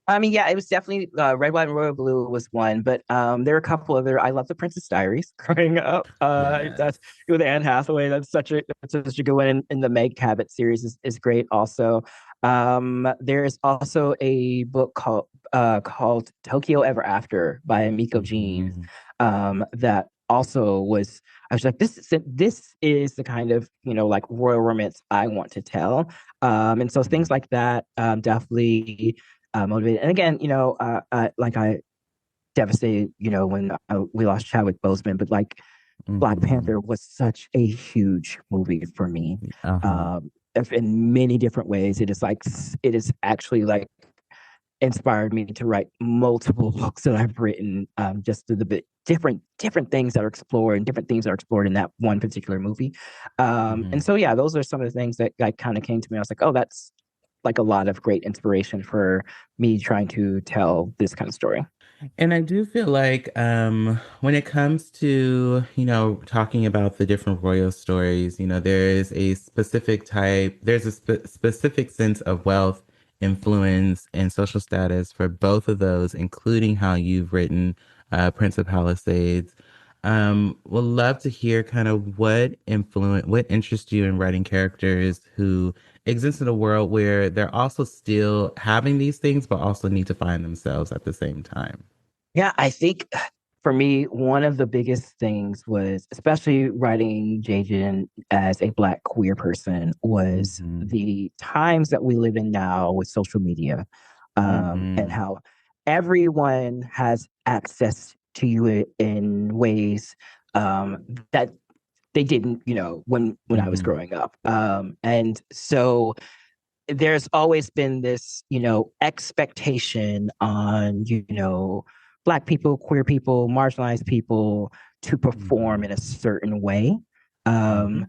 I mean, yeah, it was definitely Red, White, and Royal Blue was one, but there are a couple other. I love The Princess Diaries growing up. Yes. That's with Anne Hathaway. That's such a good one. And the Meg Cabot series is great. Also, there is also a book called Tokyo Ever After by Miko Jean. Mhm. That also was. I was like, this is the kind of like royal romance I want to tell. And so things like that definitely motivated. And again, like I devastated, when we lost Chadwick Boseman, but like Black Mhm. Panther was such a huge movie for me. Uh-huh. Um, in many different ways, it is actually like inspired me to write multiple books that I've written, just through the bit different things that are explored and different themes that are explored in that one particular movie. And Mhm. so yeah, those are some of the things that like kind of came to me. I was like, oh, that's like a lot of great inspiration for me trying to tell this kind of story. And I do feel like when it comes to, talking about the different royal stories, there's a specific sense of wealth, influence, and social status for both of those, including how you've written Prince of Palisades. Would love to hear kind of what interests you in writing characters who exist in a world where they're also still having these things, but also need to find themselves at the same time. Yeah, I think for me, one of the biggest things was, especially writing Jaden as a Black queer person, was Hmm. the times that we live in now with social media, and Hmm. how everyone has access to you in ways that they didn't, when I was Hmm. growing up. And so there's always been this, expectation on, Black people, queer people, marginalized people to perform Hmm. in a certain way, Hmm. um,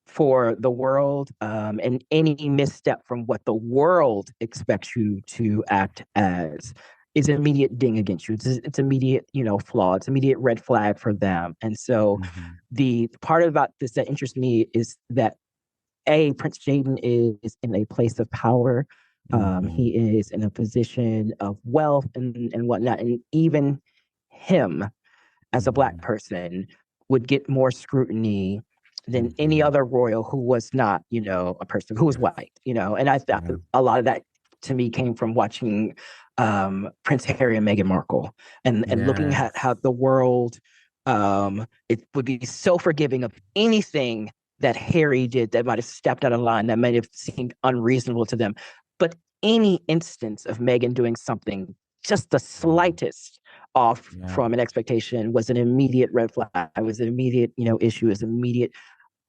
for the world, and any misstep from what the world expects you to act as is an immediate ding against you. It's immediate, flaw. It's immediate red flag for them. And so Hmm. the part about this that interests me is that Prince Jaden is in a place of power. Hmm. He is in a position of wealth and whatnot. And even him as a Black Hmm. person would get more scrutiny than any Hmm. other royal who was not, a person who was Yes. white, And I thought Yeah. a lot of that to me came from watching Prince Harry and Meghan Markle, and looking at how Yes. the world, it would be so forgiving of anything that Harry did that might have stepped out of line, that might have seemed unreasonable to them. But any instance of Meghan doing something just the Mm. slightest off Yeah. from an expectation was an immediate red flag. It was an immediate, issue, is immediate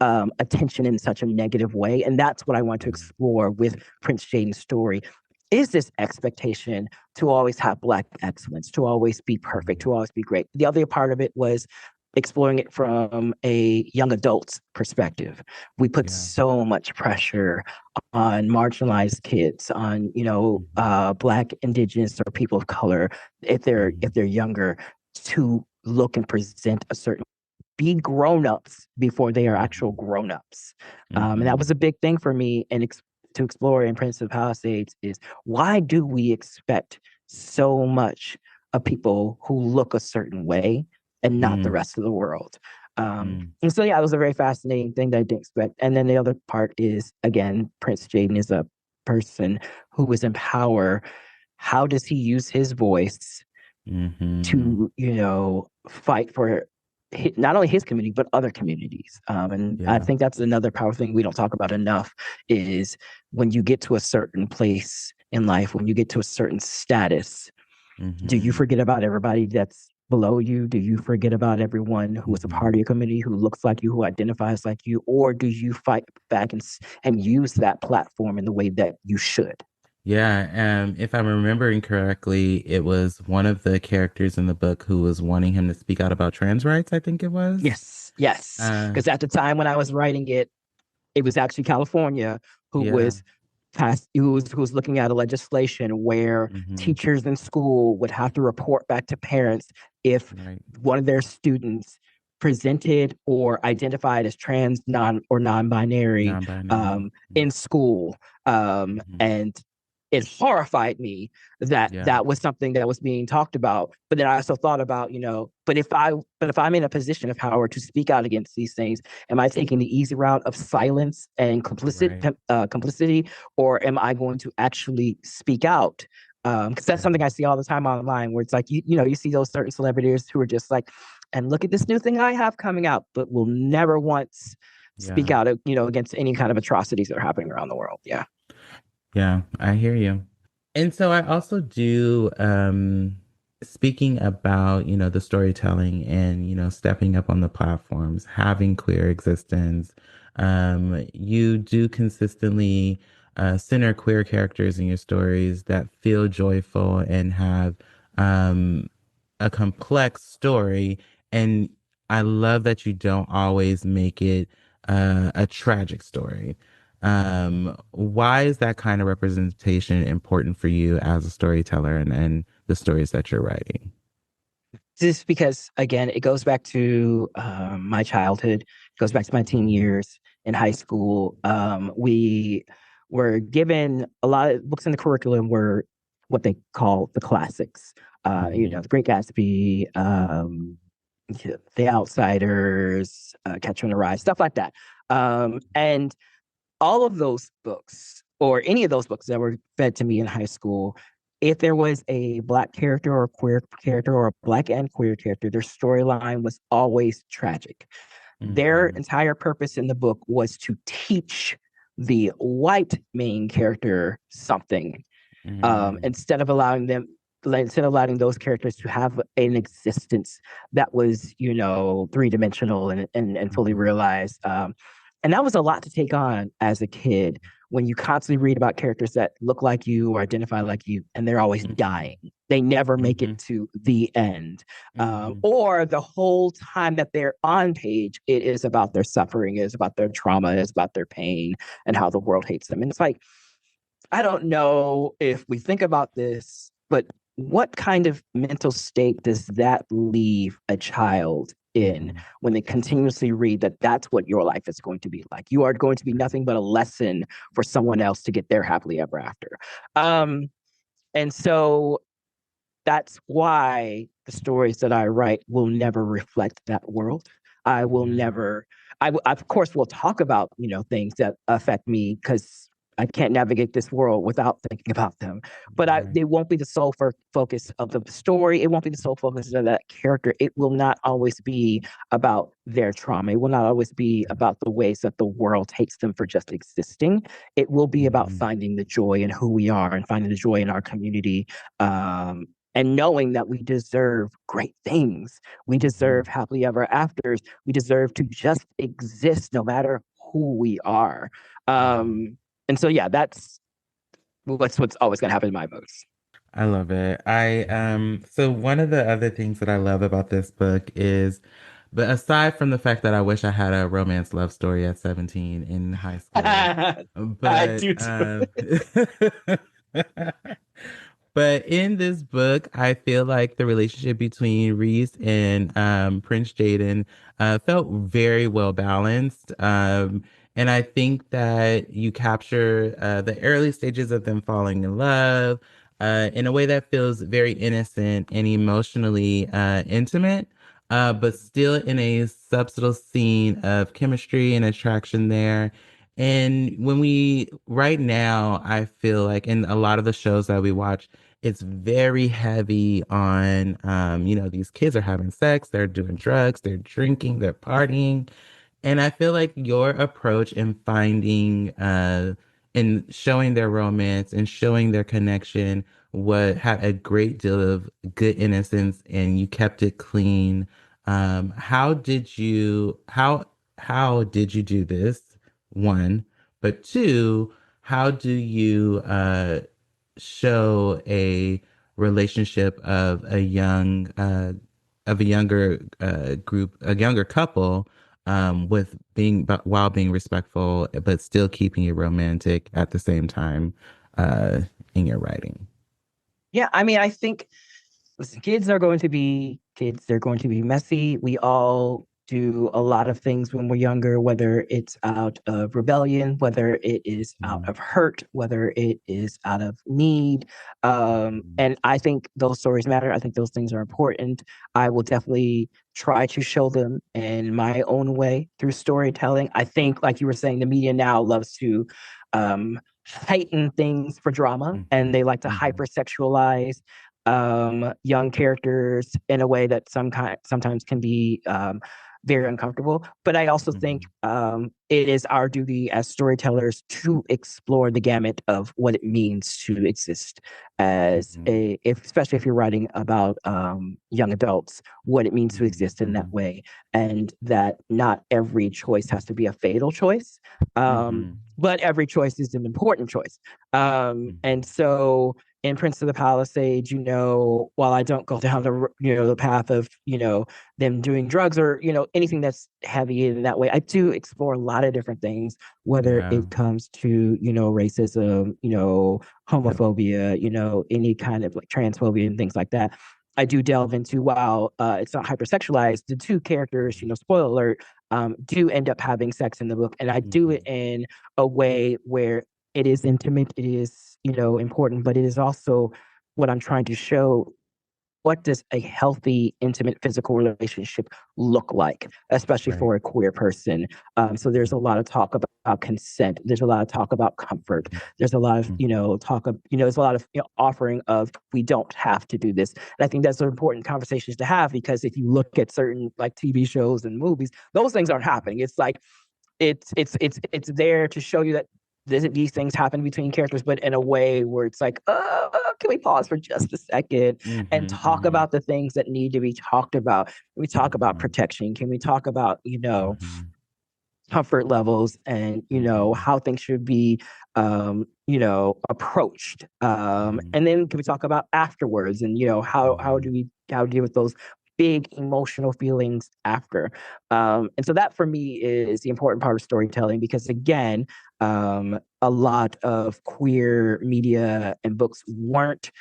attention in such a negative way. And that's what I want to Mm. explore with Prince Jaden's story. Is this expectation to always have Black excellence, to always be perfect, Mm. to always be great? The other part of it was exploring it from a young adult's perspective. We put Yeah. so much pressure on marginalized kids, on Mhm. Black, Indigenous, or people of color, if they're Mhm. if they're younger, to look and present a certain, be grown-ups before they are actual Mhm. grown-ups. And that Mhm. was a big thing for me, and to explore in Prince of Palisades is, why do we expect so much of people who look a certain way and not the Mm. rest of the world? Mm. And so, yeah, it was a very fascinating thing that I didn't expect. And then the other part is, again, Prince Jaden is a person who was in power. How does he use his voice Mhm. to, fight for not only his community but other communities? And I Yeah. think that's another powerful thing we don't talk about enough, is when you get to a certain place in life, when you get to a certain status, do you Mhm. forget about everybody that's below you? Do you forget about everyone who is a part Mhm. of your community, who looks like you, who identifies like you? Or do you fight back and use that platform in the way that you should? Yeah, if I'm remembering correctly, it was one of the characters in the book who was wanting him to speak out about trans rights, I think it was. Yes, yes. Uh, Because at the time when I was writing it, it was actually California who yeah. was who was looking at a legislation where Hmm. teachers in school would have to report back to parents if Right. one of their students presented or identified as trans, non-binary, Non-binary. in school. Mm-hmm. And it horrified me that Yeah. that was something that was being talked about. But then I also thought about, but if I'm in a position of power to speak out against these things, am I taking the easy route of silence and Right. complicity, or am I going to actually speak out? Because that's Yeah. something I see all the time online, where it's like, you see those certain celebrities who are just like, and look at this new thing I have coming out, but will never once speak Yeah. out, against any kind of atrocities that are happening around the world. Yeah. Yeah. I hear you. And so I also do, speaking about, the storytelling and, stepping up on the platforms, having queer existence, you do consistently center queer characters in your stories that feel joyful and have um, a complex story. And I love that you don't always make it a tragic story. Why is that kind of representation important for you as a storyteller and the stories that you're writing? Just because, again, it goes back to my childhood, it goes back to my teen Mhm. years in high school. We were given a lot of books in the curriculum were what they call the classics. Mhm. The Great Gatsby, The Outsiders, Catcher in the Rye, stuff like that. And all of those books, or any of those books that were fed to me in high school, if there was a Black character or a queer character or a Black and queer character, their storyline was always tragic. Their Mhm. entire purpose in the book was to teach the white main character something, Mhm. instead of allowing those characters to have an existence that was, three-dimensional and fully Mhm. realized. And that was a lot to take on as a kid, when you constantly read about characters that look like you or identify like you, and they're always Mhm. dying. They never make it Mhm. to the end. Mhm. Or the whole time that they're on page, it is about their suffering, it is about their trauma, it is about their pain, and how the world hates them. And it's like, I don't know if we think about this, but what kind of mental state does that leave a child in Mhm. when they continuously read that that's what your life is going to be like? You are going to be nothing but a lesson for someone else to get their happily ever after. Um, and so that's why the stories that I write will never reflect that world. I will Yeah. never, of course, will talk about, things that affect me, because I can't navigate this world without thinking about them. But Right. they won't be the sole focus of the story. It won't be the sole focus of that character. It will not always be about their trauma. It will not always be about the ways that the world hates them for just existing. It will be about Mm-hmm. finding the joy in who we are and finding the joy in our community. And knowing that we deserve great things. We Mm-hmm. deserve happily ever afters. We deserve to just exist no matter who we are. Mm-hmm. And so, yeah, that's what's always going to happen in my books. I love it. So one of the other things that I love about this book is, but aside from the fact that I wish I had a romance love story at 17 in high school, I but do too. but in this book, I feel like the relationship between Reese and Prince Jaden felt very well balanced. And I think that you capture the early stages of them falling in love in a way that feels very innocent and emotionally intimate, but still in a subtle scene of chemistry and attraction there. And right now, I feel like in a lot of the shows that we watch, it's very heavy on, these kids are having sex, they're doing drugs, they're drinking, they're partying. And I feel like your approach in finding and showing their romance and showing their connection what had a great deal of good innocence and you kept it clean. How did you do this? One, but two, how do you show a relationship of a younger group, a younger couple, with but while being respectful, but still keeping it romantic at the same time, uh, in your writing. Yeah, I mean, I think listen, kids are going to be kids. They're going to be messy. We all do a lot of things when we're younger, whether it's out of rebellion, whether it is out Mhm. of hurt, whether it is out of need. Mhm. And I think those stories matter. I think those things are important. I will definitely try to show them in my own way through storytelling. I think, like you were saying, the media now loves to heighten things for drama and Mhm. they like to Mhm. hypersexualize young characters in a way that sometimes can be very uncomfortable. But I also think Mhm. it is our duty as storytellers to explore the gamut of what it means to exist as Mhm. especially if you're writing about young adults, what it means to Mhm. exist in that Mhm. way, and that not every choice has to be a fatal choice, Mhm. but every choice is an important choice. And Mhm. so in Prince of the Palisades, while I don't go down the path of, them doing drugs or, anything that's heavy in that way, I do explore a lot of different things, whether Yeah. it comes to, racism, Yep. homophobia, any kind of like transphobia and things like that. I do delve into while it's not hypersexualized, the two characters, spoiler alert, do end up having sex in the book. And I do it Mhm. in a way where it is intimate, it is, important, but it is also what I'm trying to show. What does a healthy, intimate, physical relationship look like, especially Right. for a queer person? So there's a lot of talk about consent. There's a lot of talk about comfort. There's a lot of, Mhm. talk of, there's a lot of offering of we don't have to do this. And I think that's important conversations to have because if you look at certain like TV shows and movies, those things aren't happening. It's like it's there to show you that these things happen between characters, but in a way where it's like, can we pause for just a second and Mhm. talk Mhm. about the things that need to be talked about? Can we talk about Mhm. protection? Can we talk about, Mhm. comfort levels and Mhm. how things should be approached, Mhm. and then can we talk about afterwards and how do Mhm. we how to deal with those big emotional feelings after, and so that for me is the important part of storytelling because again, a lot of queer media and books weren't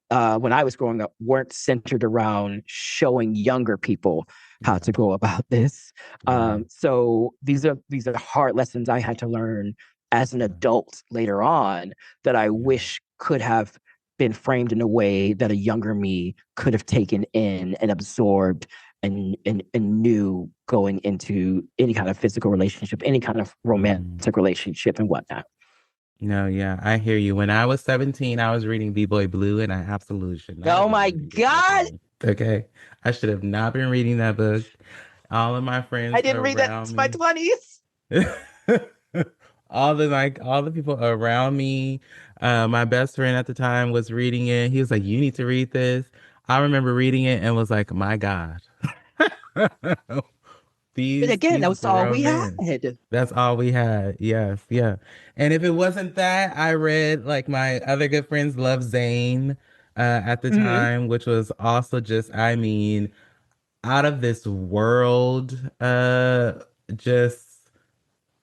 when I was growing up, weren't centered around showing younger people how Yeah. to go about this. Right. So these are hard lessons I had to learn as an Yeah. adult later on that I Yeah. wish could have been framed in a way that a younger me could have taken in and absorbed and knew going into any kind of physical relationship, any kind of Mhm. romantic relationship and whatnot. No, yeah, I hear you. When I was 17, I was reading B-Boy Blue, and I absolutely should not have Oh been my reading B-Boy God. Blue. Okay. I should have not been reading that book. All of my I friends didn't read that around to my me, 20s. all the people around me, my best friend at the time was reading it. He was like, "You need to read this." I remember reading it and was like, "My God." But again, These that was all we grown men. had. That's all we had. Yes, yeah. And if it wasn't that, I read like my other good friends Love Zane at the Hmm. time, which was also just, I mean, out of this world, just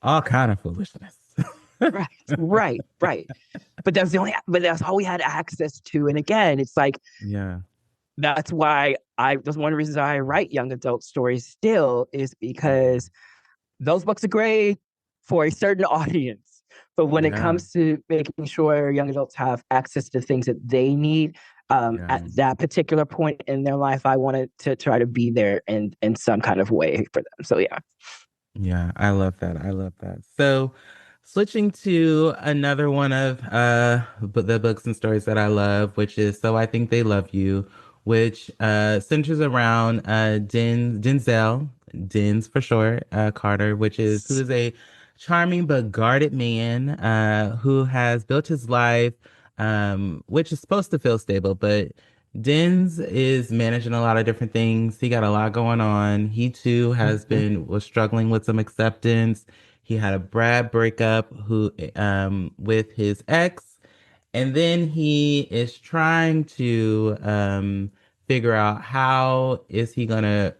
all kind of foolishness. Right, right, right. But that's all we had access to. And again, it's like, Yeah, that's one of the reasons I write young adult stories still, is because those books are great for a certain audience. But when it yeah, comes to making sure young adults have access to things that they need yeah. at that particular point in their life, I wanted to try to be there in some kind of way for them. So yeah. Yeah, I love that. I love that. So, switching to another one of the books and stories that I love, which is So I Think They Love You, which centers around Denzel, Denz for short, Carter, who is a charming but guarded man who has built his life, which is supposed to feel stable, but Denz is managing a lot of different things. He got a lot going on. He too Mhm. was struggling with some acceptance. He had a Brad breakup with his ex, and then he is trying to figure out how is he gonna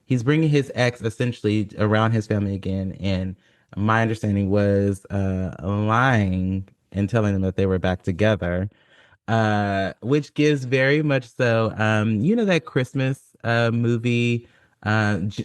he's bringing his ex essentially around his family again. And my understanding was lying and telling them that they were back together, which gives very much so, you know, that Christmas movie,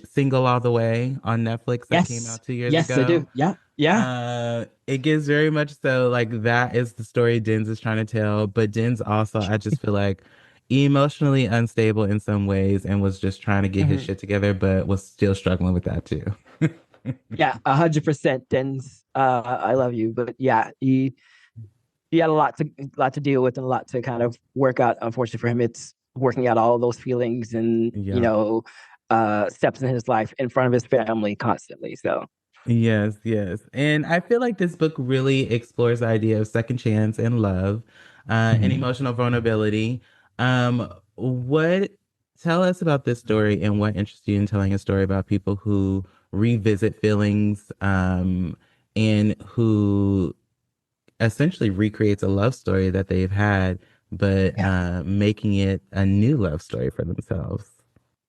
Single All the Way on Netflix that came Yes. out 2 years Yes, I ago. do. Yeah. Yeah. It gives very much so like that is the story Denz is trying to tell, but Denz also, I just feel like emotionally unstable in some ways and was just trying to get his Mhm. shit together, but was still struggling with that too. Yeah, 100%. Den's I love you. But yeah, he had a lot to deal with and a lot to kind of work out. Unfortunately for him, it's working out all of those feelings and Yeah. steps in his life in front of his family constantly. So Yes, yes. And I feel like this book really explores the idea of second chance and love, and Mhm. emotional vulnerability. What tell us about this story and what interests you in telling a story about people who revisit feelings, and who essentially recreates a love story that they've had, but Yeah. making it a new love story for themselves.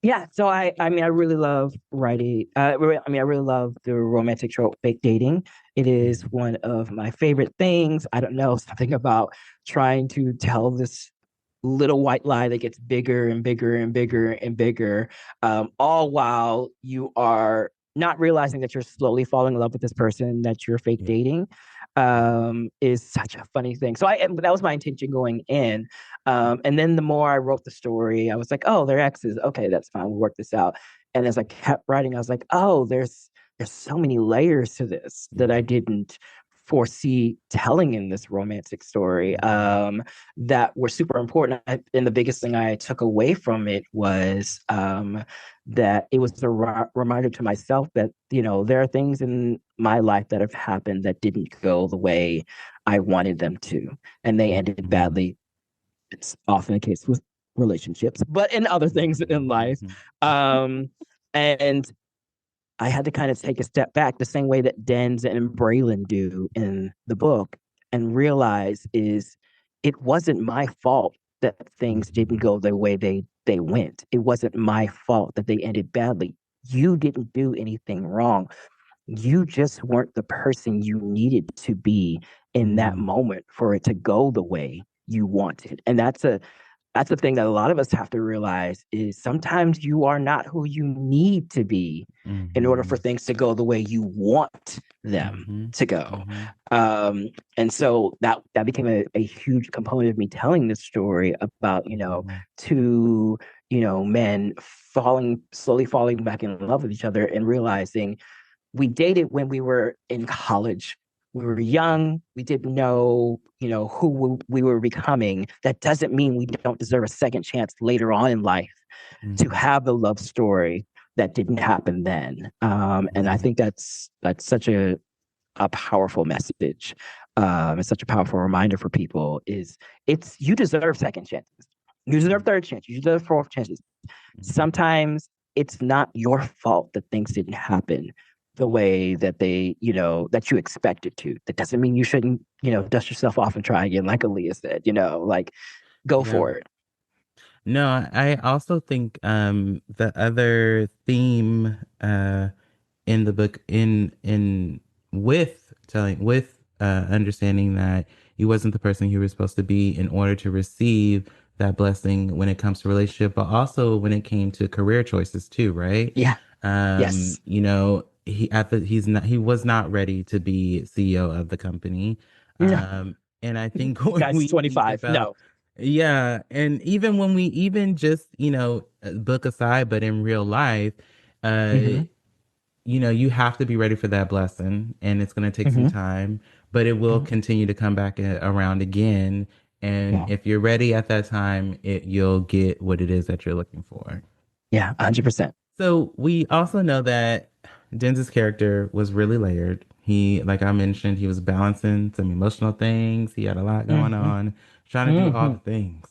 Yeah, so I mean I really love writing. I really love the romantic trope fake dating. It is Mhm. one of my favorite things. I don't know, something about trying to tell this little white lie that gets bigger and bigger and bigger and bigger, all while you are not realizing that you're slowly falling in love with this person that you're fake Yeah. dating, is such a funny thing. That was my intention going in. And then the more I wrote the story, I was like, oh, they're exes. Okay, that's fine. We'll work this out. And as I kept writing, I was like, oh, there's so many layers to this that I Yeah. didn't foresee telling in this romantic story, Mhm. that were super important. And the biggest thing I took away from it was, that it was a reminder to myself that, there are things in my life that have happened that didn't go the way I wanted them to, and they ended Mhm. badly. It's often the case with relationships, but in other things in life. Mhm. Um, and I had to kind of take a step back the same way that Denz and Braylon do in the book, and realize is it wasn't my fault that things didn't Mhm. go the way they went. It wasn't my fault that they ended badly. You didn't do anything wrong. You just weren't the person you needed to be in that Mhm. moment for it to go the way you wanted. And that's the thing that a lot of us have to realize is sometimes you are not who you need to be in order for Mhm. things to go the way you want them Mhm. to go. Mhm. And so that became a huge component of me telling this story about, Mhm. two, men slowly falling back in love with each other and realizing we dated when we were in college. we were young, we didn't know, who we were becoming. That doesn't mean we don't deserve a second chance later on in life to Mhm. have the love story that didn't happen then. And I Right. think that's such a powerful message. It's such a powerful reminder for people is it's you deserve second chances. You deserve third chances. You deserve fourth chances. Mhm. Sometimes it's not your fault that things didn't happen the way that that you expected to. That doesn't mean you shouldn't, dust yourself off and try again, like Aaliyah said, like go Yeah. for it. No, I also think the other theme in the book in with telling with understanding that he wasn't the person he was supposed to be in order to receive that blessing when it comes to relationship, but also when it came to career choices too, right? Yeah. Yes. He was not ready to be CEO of the company. No. And I think when Guys, we think 25. about, No. yeah, and even when we even just, book aside, but in real life, uh Mm-hmm. you have to be ready for that blessing, and it's going to take some Mm-hmm. time, but it will Mm-hmm. continue to come back around again. And Yeah. if you're ready at that time, you'll get what it is that you're looking for. Yeah. 100%. So we also know that Denz's character was really layered. He, like I mentioned, he was balancing some emotional things. He had a lot going Mm-hmm. on, trying to do all Mm-hmm. the things.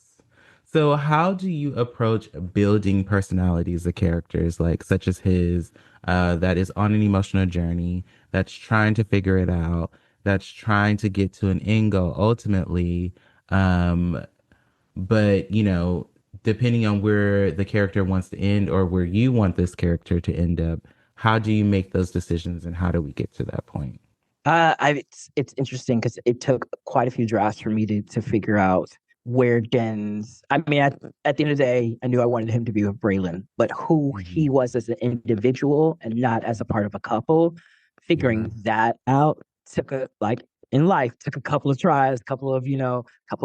So how do you approach building personalities of characters like such as his, that is on an emotional journey, that's trying to figure it out, that's trying to get to an end goal ultimately, um, but, depending on where the character wants to end or where you want this character to end up, how do you make those decisions and how do we get to that point? It's interesting because it took quite a few drafts for me to figure out where Den's. I mean, at the end of the day, I knew I wanted him to be with Braylon, but who Hmm. he was as an individual and not as a part of a couple, Yeah. figuring that out took a like in life took a couple of tries, couple of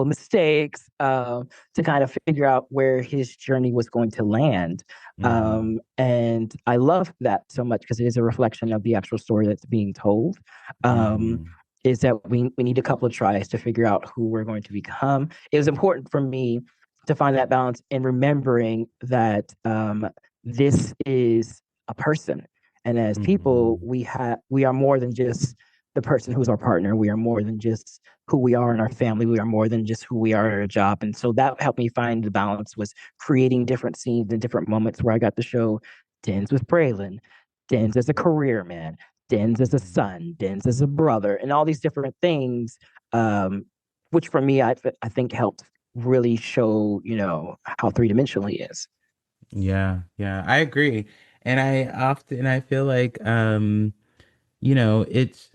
mistakes, to kind of figure out where his journey was going to land. Hmm. And I love that so much because it is a reflection of the actual story that's being told. um, Hmm. is that we need a couple of tries to figure out who we're going to become. It was important for me to find that balance and remembering that this is a person, and as people, Hmm. we are more than just the person who's our partner. We are more than just who we are in our family. We are more than just who we are at our job. And so that helped me find the balance was creating different scenes and different moments where I got to show Dens with Braylon, Dens as a career man, Dens as a son, Dens as a brother, and all these different things, um, which for me, I think helped really show, how three dimensional he is. Yeah, yeah, I agree. And I feel like it's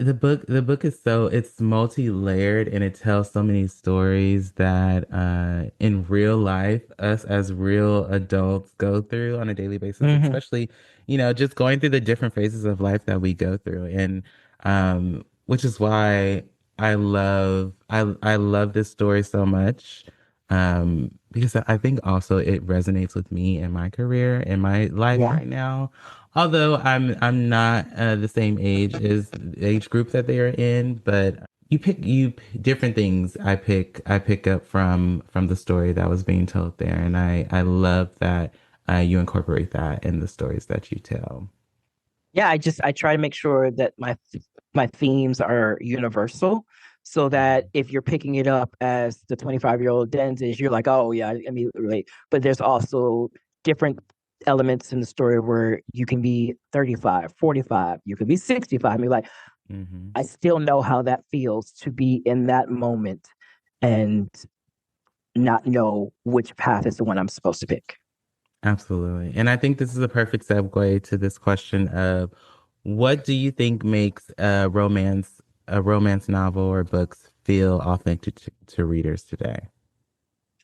the book is so it's multi-layered and it tells so many stories that in real life us as real adults go through on a daily basis, Mm-hmm. especially, just going through the different phases of life that we go through. And which is why I love this story so much. Because I think also it resonates with me in my career, in my life Yeah. right now. Although I'm not the same age as the age group that they are in, but different things I pick up from the story that was being told there, and I love that you incorporate that in the stories that you tell. Yeah, I try to make sure that my themes are universal, so that Mhm. if you're picking it up as the 25-year-old Denzel, you're like, oh yeah, I immediately relate. But there's also different elements in the story where you can be 35, 45, you can be 65, and be like, Mhm. I still know how that feels to be in that moment and not know which path is the one I'm supposed to pick. Absolutely. And I think this is a perfect segue to this question of what do you think makes a romance novel or books feel authentic to readers today?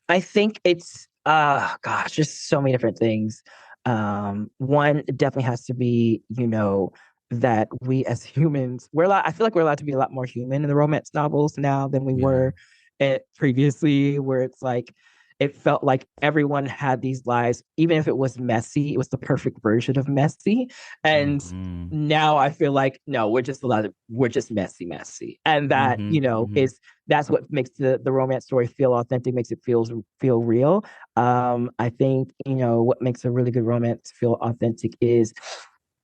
I think it's gosh, just so many different things. One it definitely has to be, that we as humans, I feel like we're allowed to be a lot more human in the romance novels now than we Yeah. were previously, where it's like It felt like everyone had these lives, even if it was messy, it was the perfect version of messy. And Mm-hmm. now I feel like, no, we're just messy, messy. And that, Mm-hmm. Mm-hmm. that's what makes the romance story feel authentic, makes it feel real. I think, what makes a really good romance feel authentic is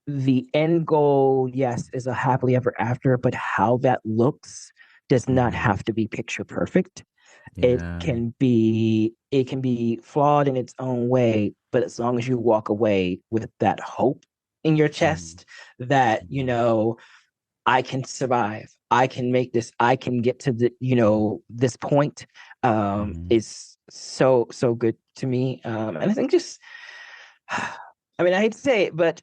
the end goal, yes, is a happily ever after, but how that looks does not Mm-hmm. have to be picture perfect. Yeah. It can be flawed in its own way, but as long as you walk away with that hope in your Mm-hmm. chest that, Mm-hmm. I can survive, I can make this, I can get to this point, Mm-hmm. is so good to me. And I think just I mean, I hate to say it, but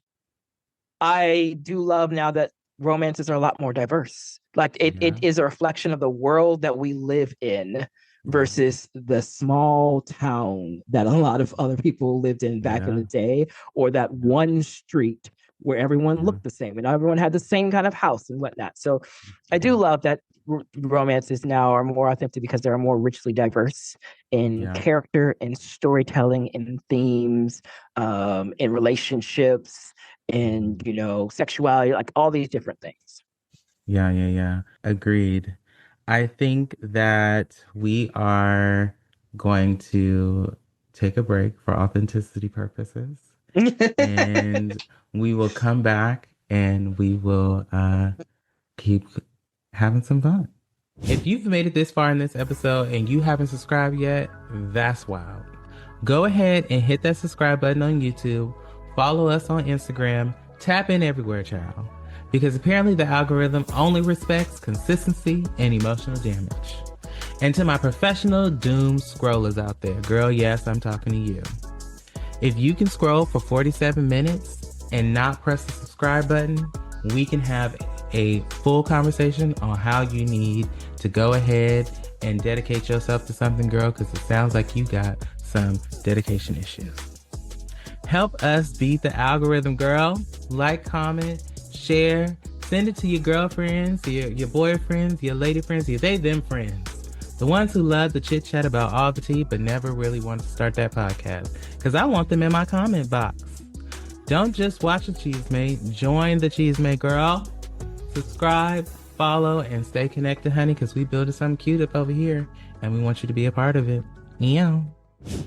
I do love now that romances are a lot more diverse. Like it Yeah. is a reflection of the world that we live in Mm-hmm. versus the small town that a lot of other people lived in back in Yeah. the day, or that Yeah. one street where everyone Yeah. looked the same and everyone had the same kind of house and whatnot. So I Yeah. do love that romances now are more authentic because they are more richly diverse in Yeah. character, in storytelling, in themes, in relationships, and Mhm. sexuality, like all these different things. Yeah, yeah, yeah. Agreed. I think that we are going to take a break for authenticity purposes, and we will come back and we will keep having some fun. If you've made it this far in this episode and you haven't subscribed yet, that's wild. Go ahead and hit that subscribe button on YouTube, follow us on Instagram, tap in everywhere, child. Because apparently the algorithm only respects consistency and emotional damage. And to my professional doom scrollers out there, girl, yes, I'm talking to you. If you can scroll for 47 minutes and not press the subscribe button, we can have a full conversation on how you need to go ahead and dedicate yourself to something, girl, because it sounds like you got some dedication issues. Help us beat the algorithm, girl. Like, comment, share, send it to your girlfriends, your boyfriends, your lady friends, your they, them friends. The ones who love to chit chat about all the tea but never really want to start that podcast. Because I want them in my comment box. Don't just watch the Cheesemate, join the Cheesemate, girl. Subscribe, follow, and stay connected, honey, because we building something cute up over here and we want you to be a part of it. Yeah.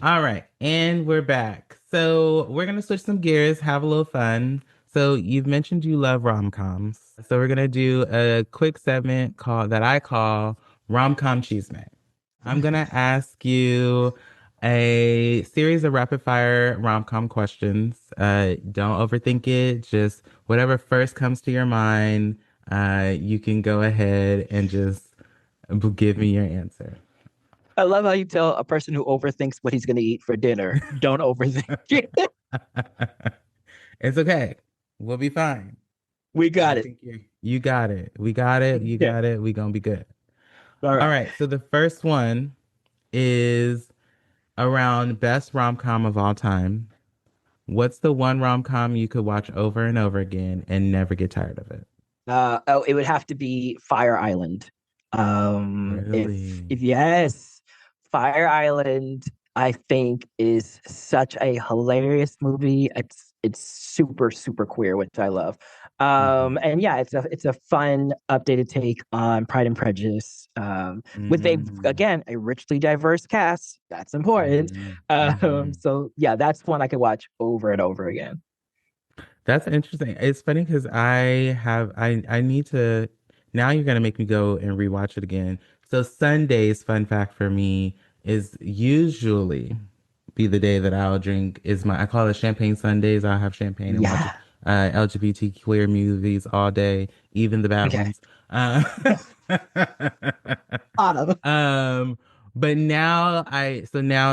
All right, and we're back. So we're gonna switch some gears, have a little fun. So you've mentioned you love rom-coms. So we're gonna do a quick segment called that I call Rom-Com Chisme. I'm gonna ask you a series of rapid fire rom-com questions. Don't overthink it. Just whatever first comes to your mind, you can go ahead and just give me your answer. I love how you tell a person who overthinks what he's going to eat for dinner, don't overthink it. It's okay. We'll be fine. We I got it. think you got it. We got it. You Yeah. got it. We gonna be good. All All right. right. So the first one is around best rom-com of all time. What's the one rom-com you could watch over and over again and never get tired of it? It would have to be Fire Island. If Really? yes, Fire Island, I think is such a hilarious movie. It's super queer, which I love. Mm-hmm. And yeah, it's a fun updated take on Pride and Prejudice. With Mm-hmm. a richly diverse cast. That's important. Mm-hmm. Mm-hmm. So yeah, that's one I could watch over and over again. That's interesting. It's funny because I need to now you're gonna make me go and rewatch it again. So Sundays, fun fact for me, is usually be the day that I'll drink is my I call it champagne Sundays. I'll have champagne and watch Yeah. LGBT queer movies all day, even the bad Okay. ones. Uh, Autumn. um, but now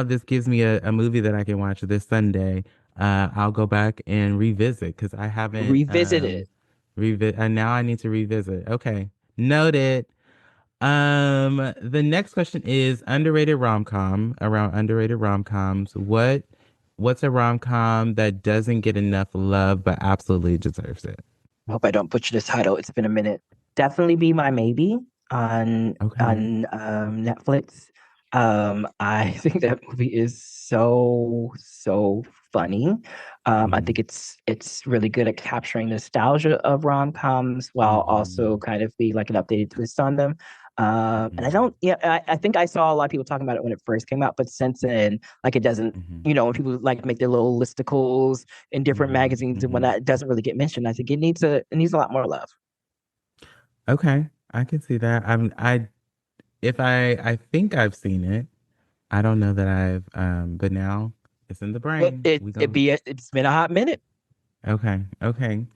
this gives me a movie that I can watch this Sunday. I'll go back and revisit because I haven't Revisit it. revisit and now I need to revisit. Okay. Noted. The next question is underrated rom-com, around underrated rom-coms. What's a rom-com that doesn't get enough love but absolutely deserves it? I hope I don't butcher this title. It's been a minute. Definitely be my maybe on Okay. Netflix. I think that movie is so funny. I Mm-hmm. think it's really good at capturing nostalgia of rom-coms while also Mm-hmm. kind of be like an updated twist on them. And I Mm-hmm. don't, yeah, I think I saw a lot of people talking about it when it first came out, but since then, like it doesn't, Mm-hmm. when people like make their little listicles in different Mm-hmm. magazines, and when Mm-hmm. that doesn't really get mentioned, I think it needs a lot more love. Okay, I can see that. I think I've seen it. I don't know that but now it's in the But brain. it We it go. be it's been a hot minute. Okay, okay.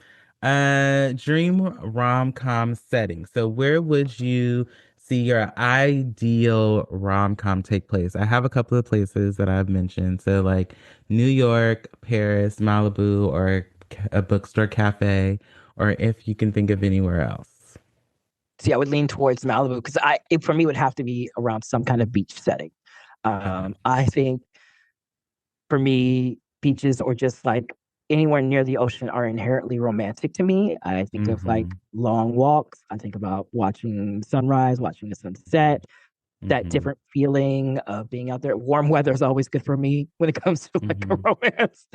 Dream rom-com setting. So where would you see your ideal rom-com take place? I have a couple of places that I've mentioned. So like New York, Paris, Malibu, or a bookstore cafe, or if you can think of anywhere else. See, I would lean towards Malibu because for me, it would have to be around some kind of beach setting. Okay. I think for me, beaches or just like anywhere near the ocean are inherently romantic to me. I think of like Mm-hmm. long walks. I think about watching the sunrise, watching the sunset, that Mm-hmm. different feeling of being out there. Warm weather is always good for me when it comes to like a Mm-hmm. romance.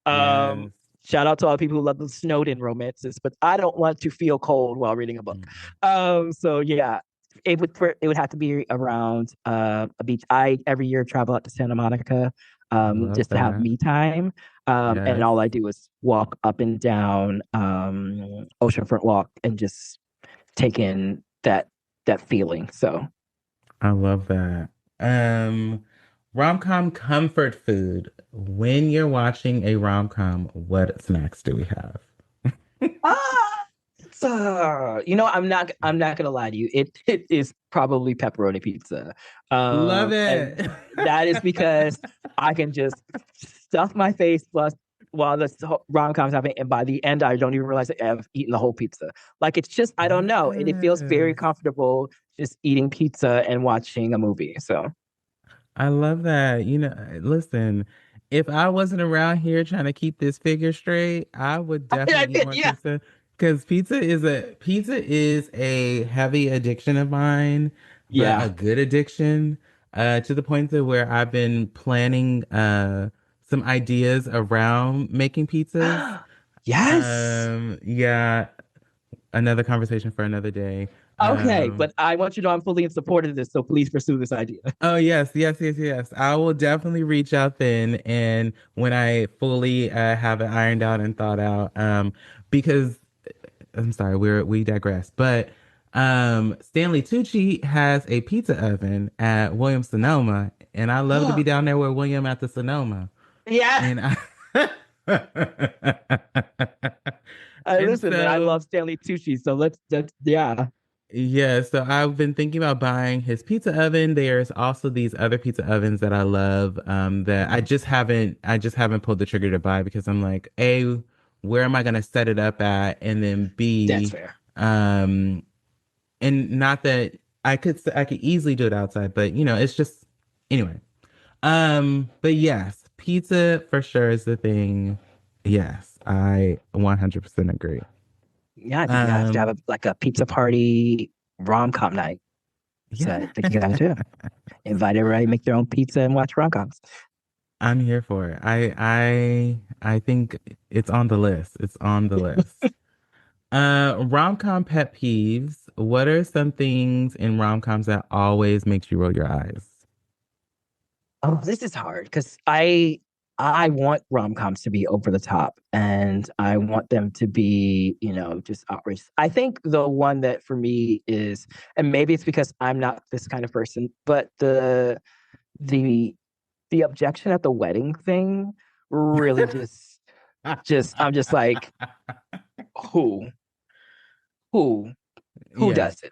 Um, Yes. Shout out to all the people who love the snowed in romances, but I don't want to feel cold while reading a book. Mm-hmm. So yeah, it would have to be around a beach. I every year travel out to Santa Monica Love just to have that. me time. And Yes. all I do is walk up and down Oceanfront Walk and just take in that feeling. So I love that. Um, Rom-com comfort food. When you're watching a rom-com, what snacks do we have? Ah, I'm not gonna lie to you. It is probably pepperoni pizza. Love And it. that is because I can just stuff my face plus while the rom-com's happening, and by the end, I don't even realize that I've eaten the whole pizza. Like it's just, I don't know. It feels very Yes. comfortable just eating pizza and watching a movie. So I love that. Listen, if I wasn't around here trying to keep this figure straight, I would definitely eat more yeah, pizza because pizza is a heavy addiction of mine, but yeah. a good addiction, to the point that where I've been planning some ideas around making pizzas. Yes. Yeah, another conversation for another day. Okay, Um, but I want you to know I'm fully in support of this, so please pursue this idea. Oh, yes, yes, yes, yes. I will definitely reach out then, and when I fully have it ironed out and thought out, because I'm sorry, we digress. But Stanley Tucci has a pizza oven at Williams Sonoma, and I love to be down there with William at the Sonoma. Yeah. And I and Listen, man, I so love Stanley Tucci, so let's yeah. yeah, so I've been thinking about buying his pizza oven. There's also these other pizza ovens that I love, that I just haven't pulled the trigger to buy because I'm like, A, where am I gonna set it up at? And then That's B, fair. um, and not that I could easily do it outside, but it's just anyway. But yes, pizza for sure is the thing. Yes, I 100% agree. Yeah, I think you have to have Um, like a pizza party rom-com night. So I yeah. think you gotta do. Invite everybody, make their own pizza and watch rom-coms. I'm here for it. I think it's on the list. It's on the list. Rom-com pet peeves. What are some things in rom-coms that always makes you roll your eyes? Oh, this is hard because I want rom-coms to be over the top and I want them to be, just outrageous. I think the one that for me is, and maybe it's because I'm not this kind of person, but the the objection at the wedding thing really just I'm just like, who, who, who Yeah. does it?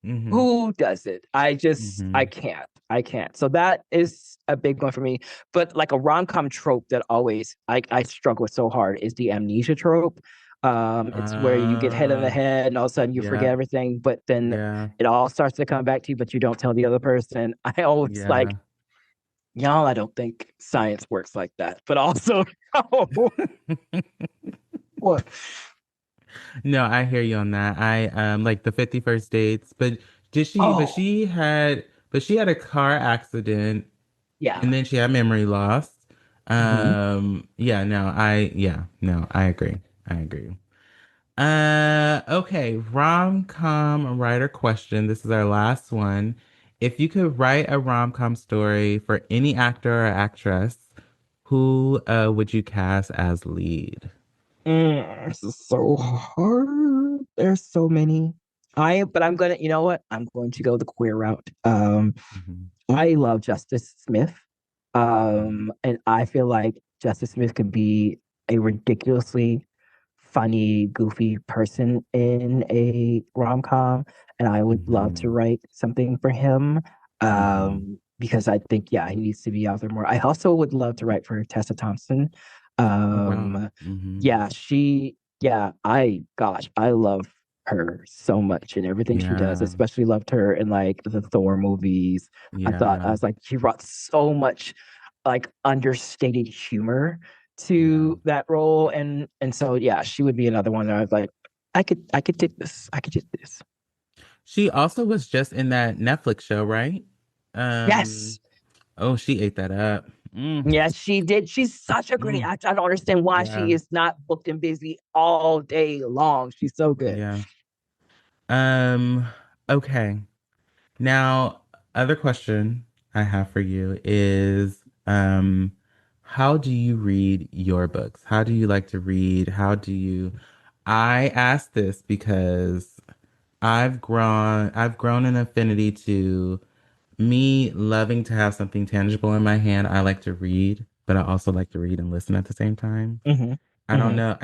Mm-hmm. Who does it? I Mm-hmm. can't. I can't. So that is a big one for me. But like a rom-com trope that always I struggle with so hard is the amnesia trope. It's where you get hit in the Uh, head and all of a sudden you forget yeah. everything, but then Yeah. it all starts to come back to you, but you don't tell the other person. I always like, Yeah. y'all, I don't think science works like that. But also, oh, what? No, I hear you on that. I like the 51st dates, but did she but Oh, she had but she had a car accident Yeah. and then she had memory loss. Hmm. No, I agree. I agree. Okay, rom-com writer question. This is our last one. If you could write a rom-com story for any actor or actress, who would you cast as lead? This is so hard. There's so many. But I'm gonna, you know what? I'm going to go the queer route. Mhm. I love Justice Smith. Mhm. And I feel like Justice Smith could be a ridiculously funny, goofy person in a rom-com. And I would love to Mhm. write something for him. Mhm. Because I think, yeah, he needs to be out there more. I also would love to write for Tessa Thompson. Oh wow. Um, Mhm. yeah, gosh, I love her so much and everything she does. Yeah. Especially loved her in like the Thor movies. I Yeah. was like, she brought so much like understated humor Yeah. to that role, and so yeah, she would be another one that I was like, I could take this. I could take this. She also was just in that Netflix show, right? Um, Yes. oh, she ate that up. Mm. Yes, she did. She's such a great Mm. actor. I don't understand why Yeah. she is not booked and busy all day long. She's so good. Yeah. Um, okay. Now, other question I have for you is, how do you read your books? How do you like to read? I ask this because I've grown an affinity to me loving to have something tangible in my hand. I like to read, but I also like to read and listen at the same time. Hmm. I don't Hmm. know,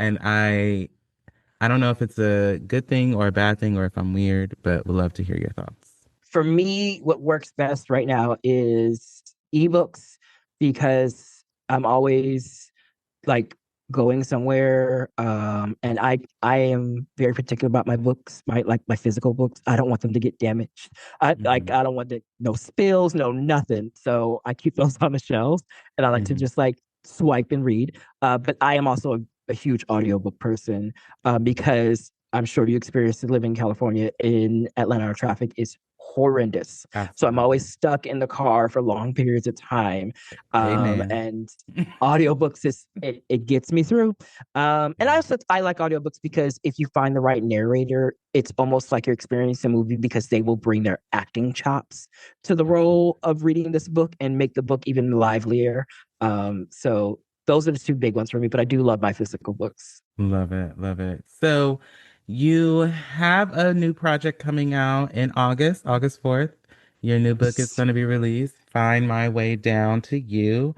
I don't know if it's a good thing or a bad thing or if I'm weird, but would love to hear your thoughts. For me, what works best right now is ebooks because I'm always like going somewhere, and I am very particular about my books, my physical books. I don't want them to get damaged. Hmm. I don't want no spills, no nothing, so I keep those on the shelves, and I like to Hmm. just like swipe and read. But I am also a huge audiobook person, because I'm sure you experienced it living in California. In Atlanta, our traffic is horrendous, so I'm always Absolutely. stuck in the car for long periods of time. Amen. And audiobooks it gets me through. And Yeah. I like audiobooks because if you find the right narrator, it's almost like you're experiencing a movie because they will bring their acting chops to the Absolutely. role of reading this book and make the book even livelier. So those are the two big ones for me, but I do love my physical books. Love it. Love it. So you have a new project coming out in August, August 4th. Your new book is going to be released. Find My Way Down to You.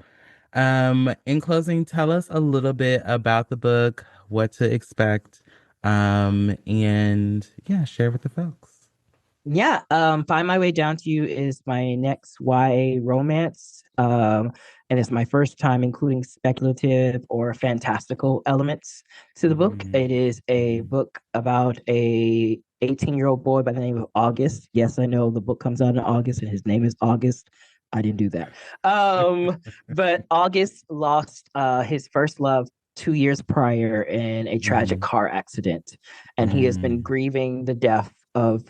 In closing, tell us a little bit about the book, what to expect, and yeah, share with the folks. Yeah, Find My Way Down to You is my next YA romance. And it's my first time including speculative or fantastical elements to the book. Mm-hmm. It is a Mm-hmm. book about a 18-year-old boy by the name of August. Yes, I know the book comes out in August and his name is August. I didn't do that. But August lost his first love 2 years prior in a tragic Mm-hmm. car accident, and he has been Mm-hmm. grieving the death of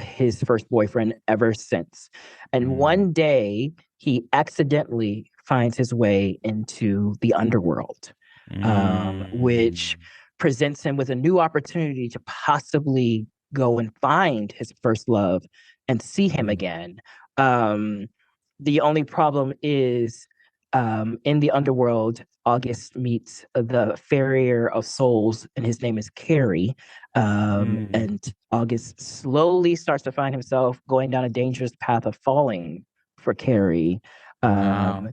his first boyfriend ever since. And one day he accidentally finds his way into the underworld, which Mm-hmm. presents him with a new opportunity to possibly go and find his first love and see him again. Um, the only problem is, in the underworld, August meets the farrier of souls, and his name is Carrie. Mm-hmm. And August slowly starts to find himself going down a dangerous path of falling for Carrie, um, Wow.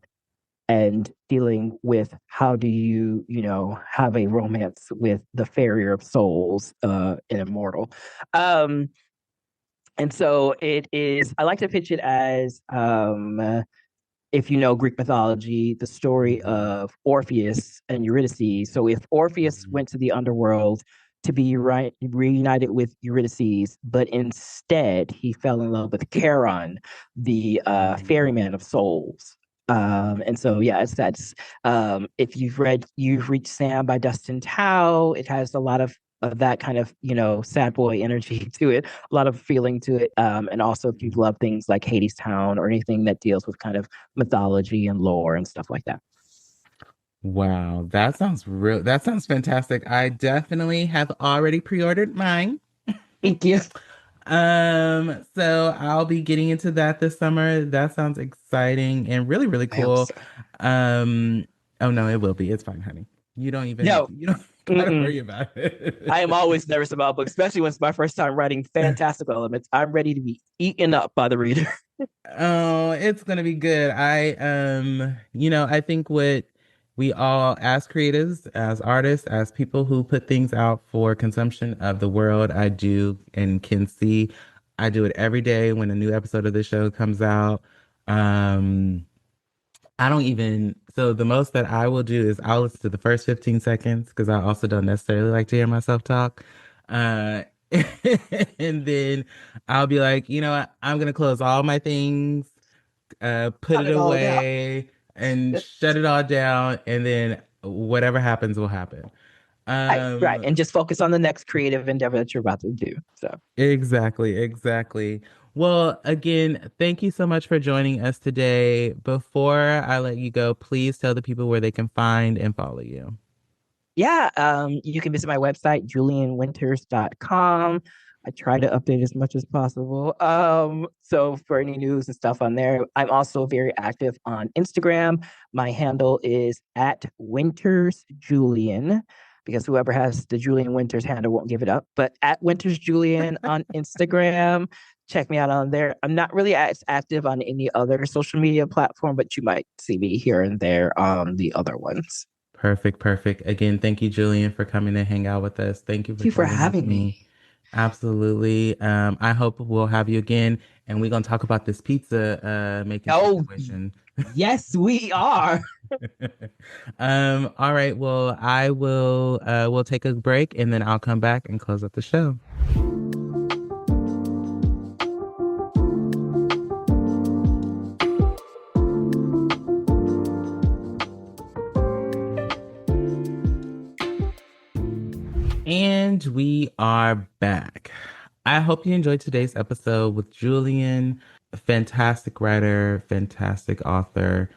and dealing with how do you have a romance with the farrier of souls, an immortal. Um, and so it is, I like to pitch it as, if you know Greek mythology, the story Mm-hmm. of Orpheus and Eurydice. So if Orpheus Mm-hmm. went to the underworld to be reunited with Eurydice, but instead he fell in love with Charon, the Mm-hmm. ferryman of souls. And so yeah, if you've read You've Reached Sam by Dustin Tao, it has a lot of that kind of, sad boy energy to it, a lot of feeling to it. And also, if you love things like Hades Town or anything that deals with kind of mythology and lore and stuff like that. Wow, that sounds fantastic. I definitely have already pre-ordered mine. Thank you. So I'll be getting into that this summer. That sounds exciting and really, really I hope cool. so. Um, oh no, it will be. It's fine, honey. No, You don't gotta mm-mm. worry about I am it. always nervous about books, especially when it's my first time writing fantastical elements. I'm ready to be eaten up by the reader. Oh, it's gonna be good. I think what we all, as creatives, as artists, as people who put things out for consumption of the world, I do and can see. I do it every day when a new episode of the show comes out. Um, I don't even, so the most that I will do is I'll listen to the first 15 seconds because I also don't necessarily like to hear myself talk. Uh, and then I'll be like, you know what? I'm gonna close all my things, put Cut it it all down. away, and shut it all down, and then whatever happens will happen. Right. Um, And just focus on the next creative endeavor that you're about to do. So, exactly, exactly. Well, again, thank you so much for joining us today. Before I let you go, please tell the people where they can find and follow you. yeah, you can visit my website, julianwinters.com. I try to update as much as possible. So for any news and stuff on there, I'm also very active on Instagram. My handle is at Winters Julian, because whoever has the Julian Winters handle won't give it up. But at Winters Julian on Instagram, check me out on there. I'm not really as active on any other social media platform, but you might see me here and there on the other ones. Perfect, perfect. Again, thank you, Julian, for coming to hang out with us. Thank you Thank for you for chatting with having me. me. Absolutely. I hope we'll have you again, and we're gonna talk about this pizza making Oh, situation. yes, we are. All right. Well, we'll take a break and then I'll come back and close up the show. And we are back. I hope you enjoyed today's episode with Julian, a fantastic writer, fantastic author.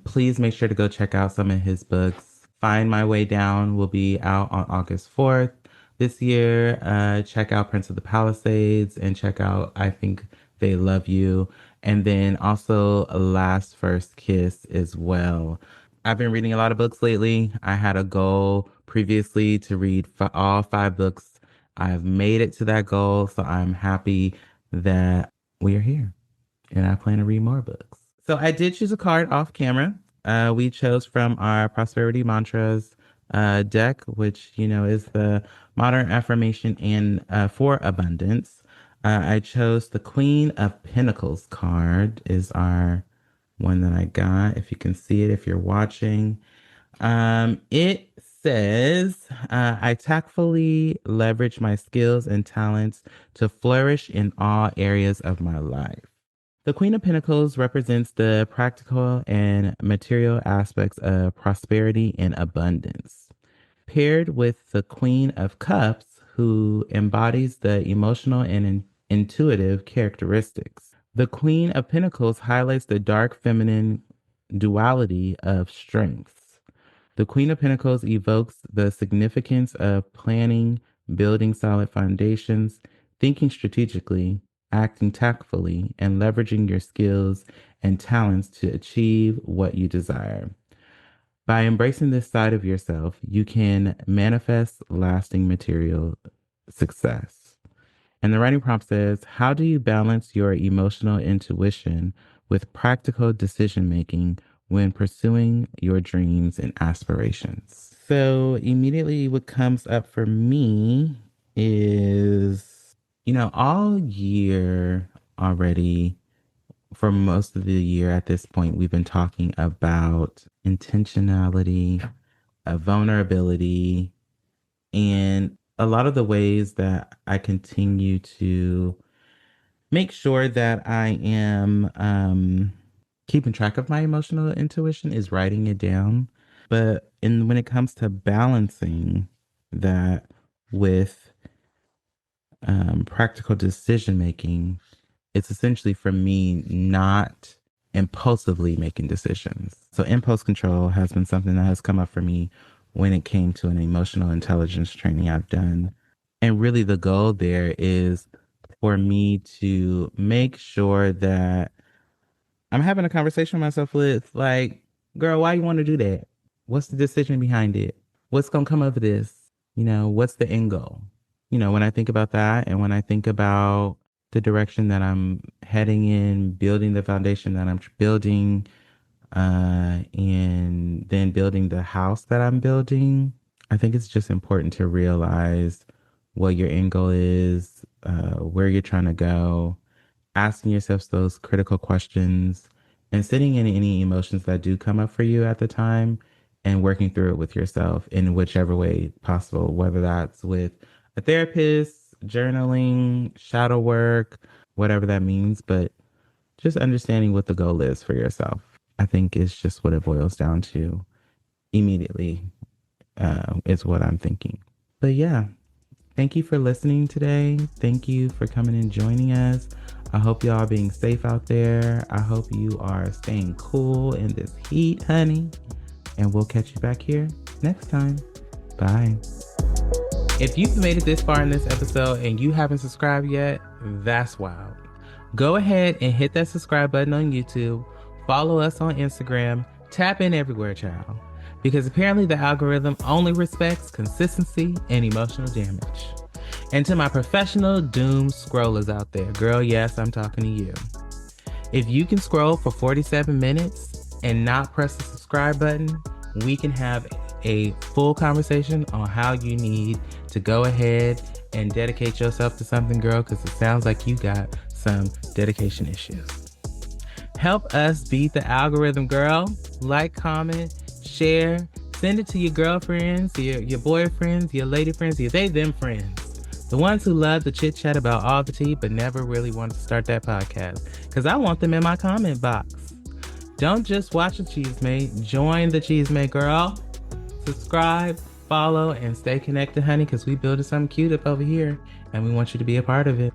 Please make sure to go check out some of his books. Find My Way Down will be out on August 4th this year. Check out Prince of the Palisades and check out I Think They Love You. And then also Last First Kiss as well. I've been reading a lot of books lately. I had a goal previously to read all five books. I've made it to that goal, so I'm happy that we are here and I plan to read more books. So I did choose a card off camera. We chose from our Prosperity Mantras deck, which, is the modern affirmation and for abundance. I chose the Queen of Pentacles card is our one that I got. If you can see it, if you're watching, it says, I tactfully leverage my skills and talents to flourish in all areas of my life. The Queen of Pentacles represents the practical and material aspects of prosperity and abundance, paired with the Queen of Cups, who embodies the emotional and intuitive characteristics. The Queen of Pentacles highlights the dark feminine duality of strengths. The Queen of Pentacles evokes the significance of planning, building solid foundations, thinking strategically, acting tactfully, and leveraging your skills and talents to achieve what you desire. By embracing this side of yourself, you can manifest lasting material success. And the writing prompt says, how do you balance your emotional intuition with practical decision making when pursuing your dreams and aspirations? So, immediately, what comes up for me is, all year already, for most of the year at this point, we've been talking about intentionality, vulnerability, and a lot of the ways that I continue to make sure that I am keeping track of my emotional intuition is writing it down. But when it comes to balancing that with practical decision making, it's essentially for me not impulsively making decisions. So impulse control has been something that has come up for me when it came to an emotional intelligence training I've done. And really the goal there is for me to make sure that I'm having a conversation with myself with like, girl, why you want to do that? What's the decision behind it? What's going to come of this? What's the end goal? When I think about that and when I think about the direction that I'm heading in, building the foundation that I'm building, and then building the house that I'm building, I think it's just important to realize what your end goal is, where you're trying to go, asking yourself those critical questions and sitting in any emotions that do come up for you at the time and working through it with yourself in whichever way possible, whether that's with a therapist, journaling, shadow work, whatever that means. But just understanding what the goal is for yourself, I think is just what it boils down to immediately, is what I'm thinking. But yeah, thank you for listening today. Thank you for coming and joining us. I hope y'all are being safe out there. I hope you are staying cool in this heat, honey. And we'll catch you back here next time. Bye. If you've made it this far in this episode and you haven't subscribed yet, that's wild. Go ahead and hit that subscribe button on YouTube. Follow us on Instagram. Tap in everywhere, child. Because apparently the algorithm only respects consistency and emotional damage. And to my professional doom scrollers out there, girl, yes, I'm talking to you. If you can scroll for 47 minutes and not press the subscribe button, we can have a full conversation on how you need to go ahead and dedicate yourself to something, girl, because it sounds like you got some dedication issues. Help us beat the algorithm, girl. Like, comment, share, send it to your girlfriends, your boyfriends, your lady friends, your they, them friends. The ones who love to chit chat about all the tea, but never really wanted to start that podcast. Because I want them in my comment box. Don't just watch the Chisme, join the Chisme, girl. Subscribe, follow, and stay connected, honey, because we building something cute up over here, and we want you to be a part of it.